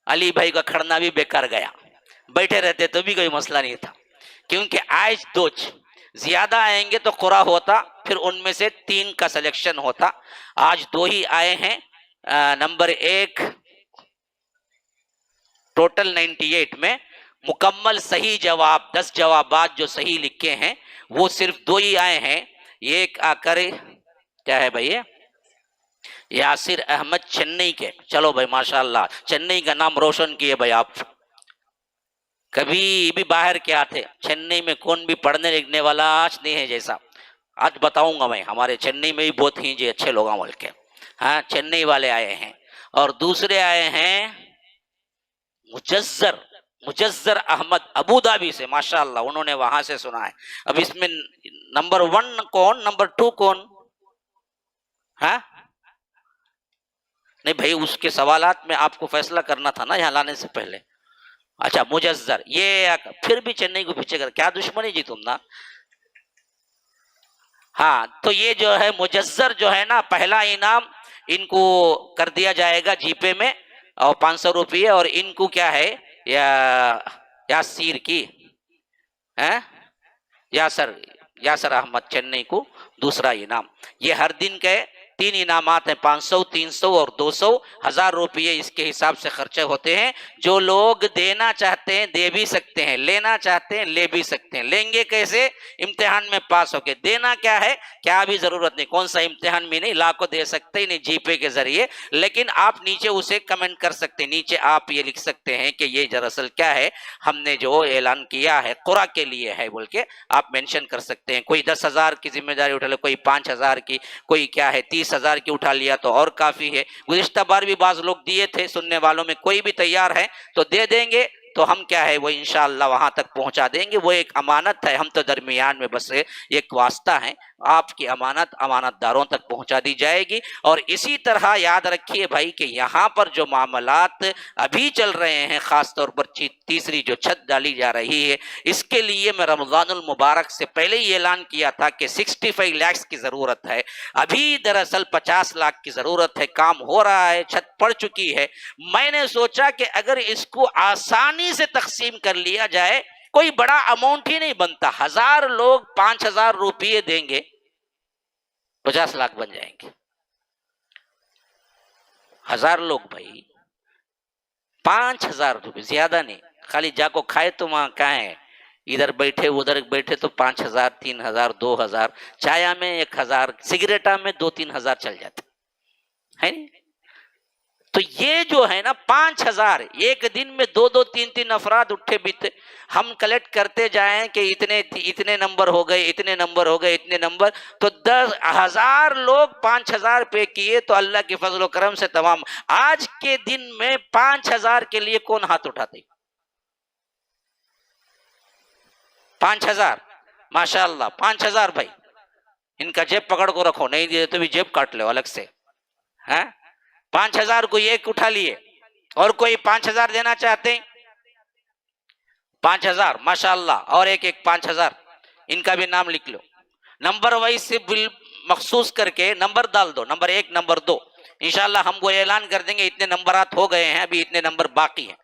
علی بھائی کا کھڑنا بھی بیکار گیا. بیٹھے رہتے تو بھی کوئی مسئلہ نہیں تھا، کیونکہ آج 2 زیادہ آئیں گے تو قرآن ہوتا، پھر ان میں سے 3 کا سلیکشن ہوتا. آج 2 ہی آئے ہیں. نمبر 1 ٹوٹل 98 میں مکمل صحیح جواب 10 جوابات جو صحیح لکھے ہیں وہ صرف 2 ہی آئے ہیں. ایک آ کر کیا ہے بھائی، یاسر احمد چنئی کے. چلو بھائی ماشاءاللہ، چنئی کا نام روشن کیے بھائی آپ. کبھی بھی باہر کیا تھے، چنئی میں کون بھی پڑھنے لکھنے والا آج نہیں ہے جیسا. آج بتاؤں گا میں، ہمارے چنئی میں بھی بہت ہی جی اچھے لوگ ہیں ملک کے. ہاں چنئی والے آئے ہیں. اور دوسرے آئے ہیں مجزر احمد ابو دھابی سے، ماشاءاللہ انہوں نے وہاں سے سنا ہے. اب اس میں نمبر 1 کون، نمبر 2 کون؟ ہاں نہیں بھائی، اس کے سوالات میں آپ کو فیصلہ کرنا تھا نا یہاں لانے سے پہلے. اچھا مجزر، یہ پھر بھی چنئی کو پیچھے کر، کیا دشمنی جی تم نا. ہاں تو یہ جو ہے مجزر جو ہے نا، پہلا انعام ان کو کر دیا جائے گا جی پے میں اور 500 روپیے، اور ان کو کیا ہے یاسیر کی یاسر احمد چنئی کو دوسرا انعام. یہ ہر دن کے 3 انعامات ہیں، 500 300 اور 200. 1000 روپیے اس کے حساب سے خرچے ہوتے ہیں. جو لوگ دینا چاہتے ہیں دے بھی سکتے ہیں، لینا چاہتے ہیں لے بھی سکتے ہیں. لیں گے کیسے؟ امتحان میں پاس ہو کے. دینا کیا ہے، کیا بھی ضرورت نہیں، کون سا امتحان میں نہیں، لا کو دے سکتے نہیں جی پے کے ذریعے. لیکن آپ نیچے اسے کمنٹ کر سکتے ہیں، نیچے آپ یہ لکھ سکتے ہیں کہ یہ دراصل کیا ہے، ہم نے جو اعلان کیا ہے قرآن کے لیے ہے بول کے آپ مینشن کر سکتے ہیں. کوئی 10,000 کی ذمہ داری اٹھا لے، کوئی 5,000 کی، کوئی کیا ہے 30,000 کی اٹھا لیا تو اور کافی ہے. گزشتہ بار بھی بعض لوگ دیے تھے، سننے والوں میں کوئی بھی تیار ہے تو دے دیں گے، تو ہم کیا ہے وہ انشاءاللہ وہاں تک پہنچا دیں گے. وہ ایک امانت ہے، ہم تو درمیان میں بس ایک واسطہ ہیں. آپ کی امانت امانت داروں تک پہنچا دی جائے گی. اور اسی طرح یاد رکھیے بھائی کہ یہاں پر جو معاملات ابھی چل رہے ہیں، خاص طور پر تیسری جو چھت ڈالی جا رہی ہے، اس کے لیے میں رمضان المبارک سے پہلے ہی اعلان کیا تھا کہ 65 لاکھ کی ضرورت ہے. ابھی دراصل 50 لاکھ کی ضرورت ہے. کام ہو رہا ہے، چھت پڑ چکی ہے. میں نے سوچا کہ اگر اس کو آسانی سے تقسیم کر لیا جائے، کوئی بڑا اماؤنٹ ہی نہیں بنتا. 1000 لوگ 5,000 روپیے دیں گے، 50 لاکھ بن جائیں گے. 1000 لوگ بھائی 5,000 روپے، زیادہ نہیں. خالی جا کو کھائے تو وہاں کہاں ہے، ادھر بیٹھے ادھر بیٹھے تو 5,000 3,000 2,000، چایا میں 1,000، سگریٹا میں 2-3 ہزار چل جاتے ہے. تو یہ جو ہے نا 5000 ایک دن میں 2 3 افراد اٹھے بیتے، ہم کلیکٹ کرتے جائیں کہ اتنے نمبر ہو گئے، اتنے نمبر ہو گئے، اتنے نمبر، تو 10,000 لوگ 5000 پے کیے تو اللہ کے فضل و کرم سے تمام۔ آج کے دن میں 5000 کے لیے کون ہاتھ اٹھاتے؟ 5000 ماشاء اللہ، 5000 بھائی، ان کا جیب پکڑ کو رکھو، نہیں دے تو بھی جیب کاٹ لو الگ سے، ہاں 5000 کو ایک اٹھا لیے، اور کوئی 5000 دینا چاہتے ہیں؟ 5000 ماشاء اللہ، اور ایک 5000 ان کا بھی نام لکھ لو، نمبر وائز سے مخصوص کر کے نمبر ڈال دو، نمبر 1 نمبر 2، انشاءاللہ ہم وہ اعلان کر دیں گے اتنے نمبرات ہو گئے ہیں، ابھی اتنے نمبر باقی ہیں۔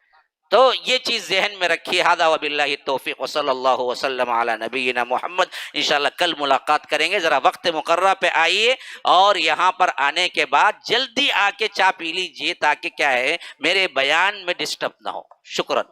تو یہ چیز ذہن میں رکھیے۔ ھذا وباللہ التوفیق وصلی اللہ وسلم علی نبینا محمد۔ انشاءاللہ کل ملاقات کریں گے، ذرا وقت مقررہ پہ آئیے، اور یہاں پر آنے کے بعد جلدی آ کے چائے پی لیجئے تاکہ کیا ہے میرے بیان میں ڈسٹرب نہ ہو۔ شکراً۔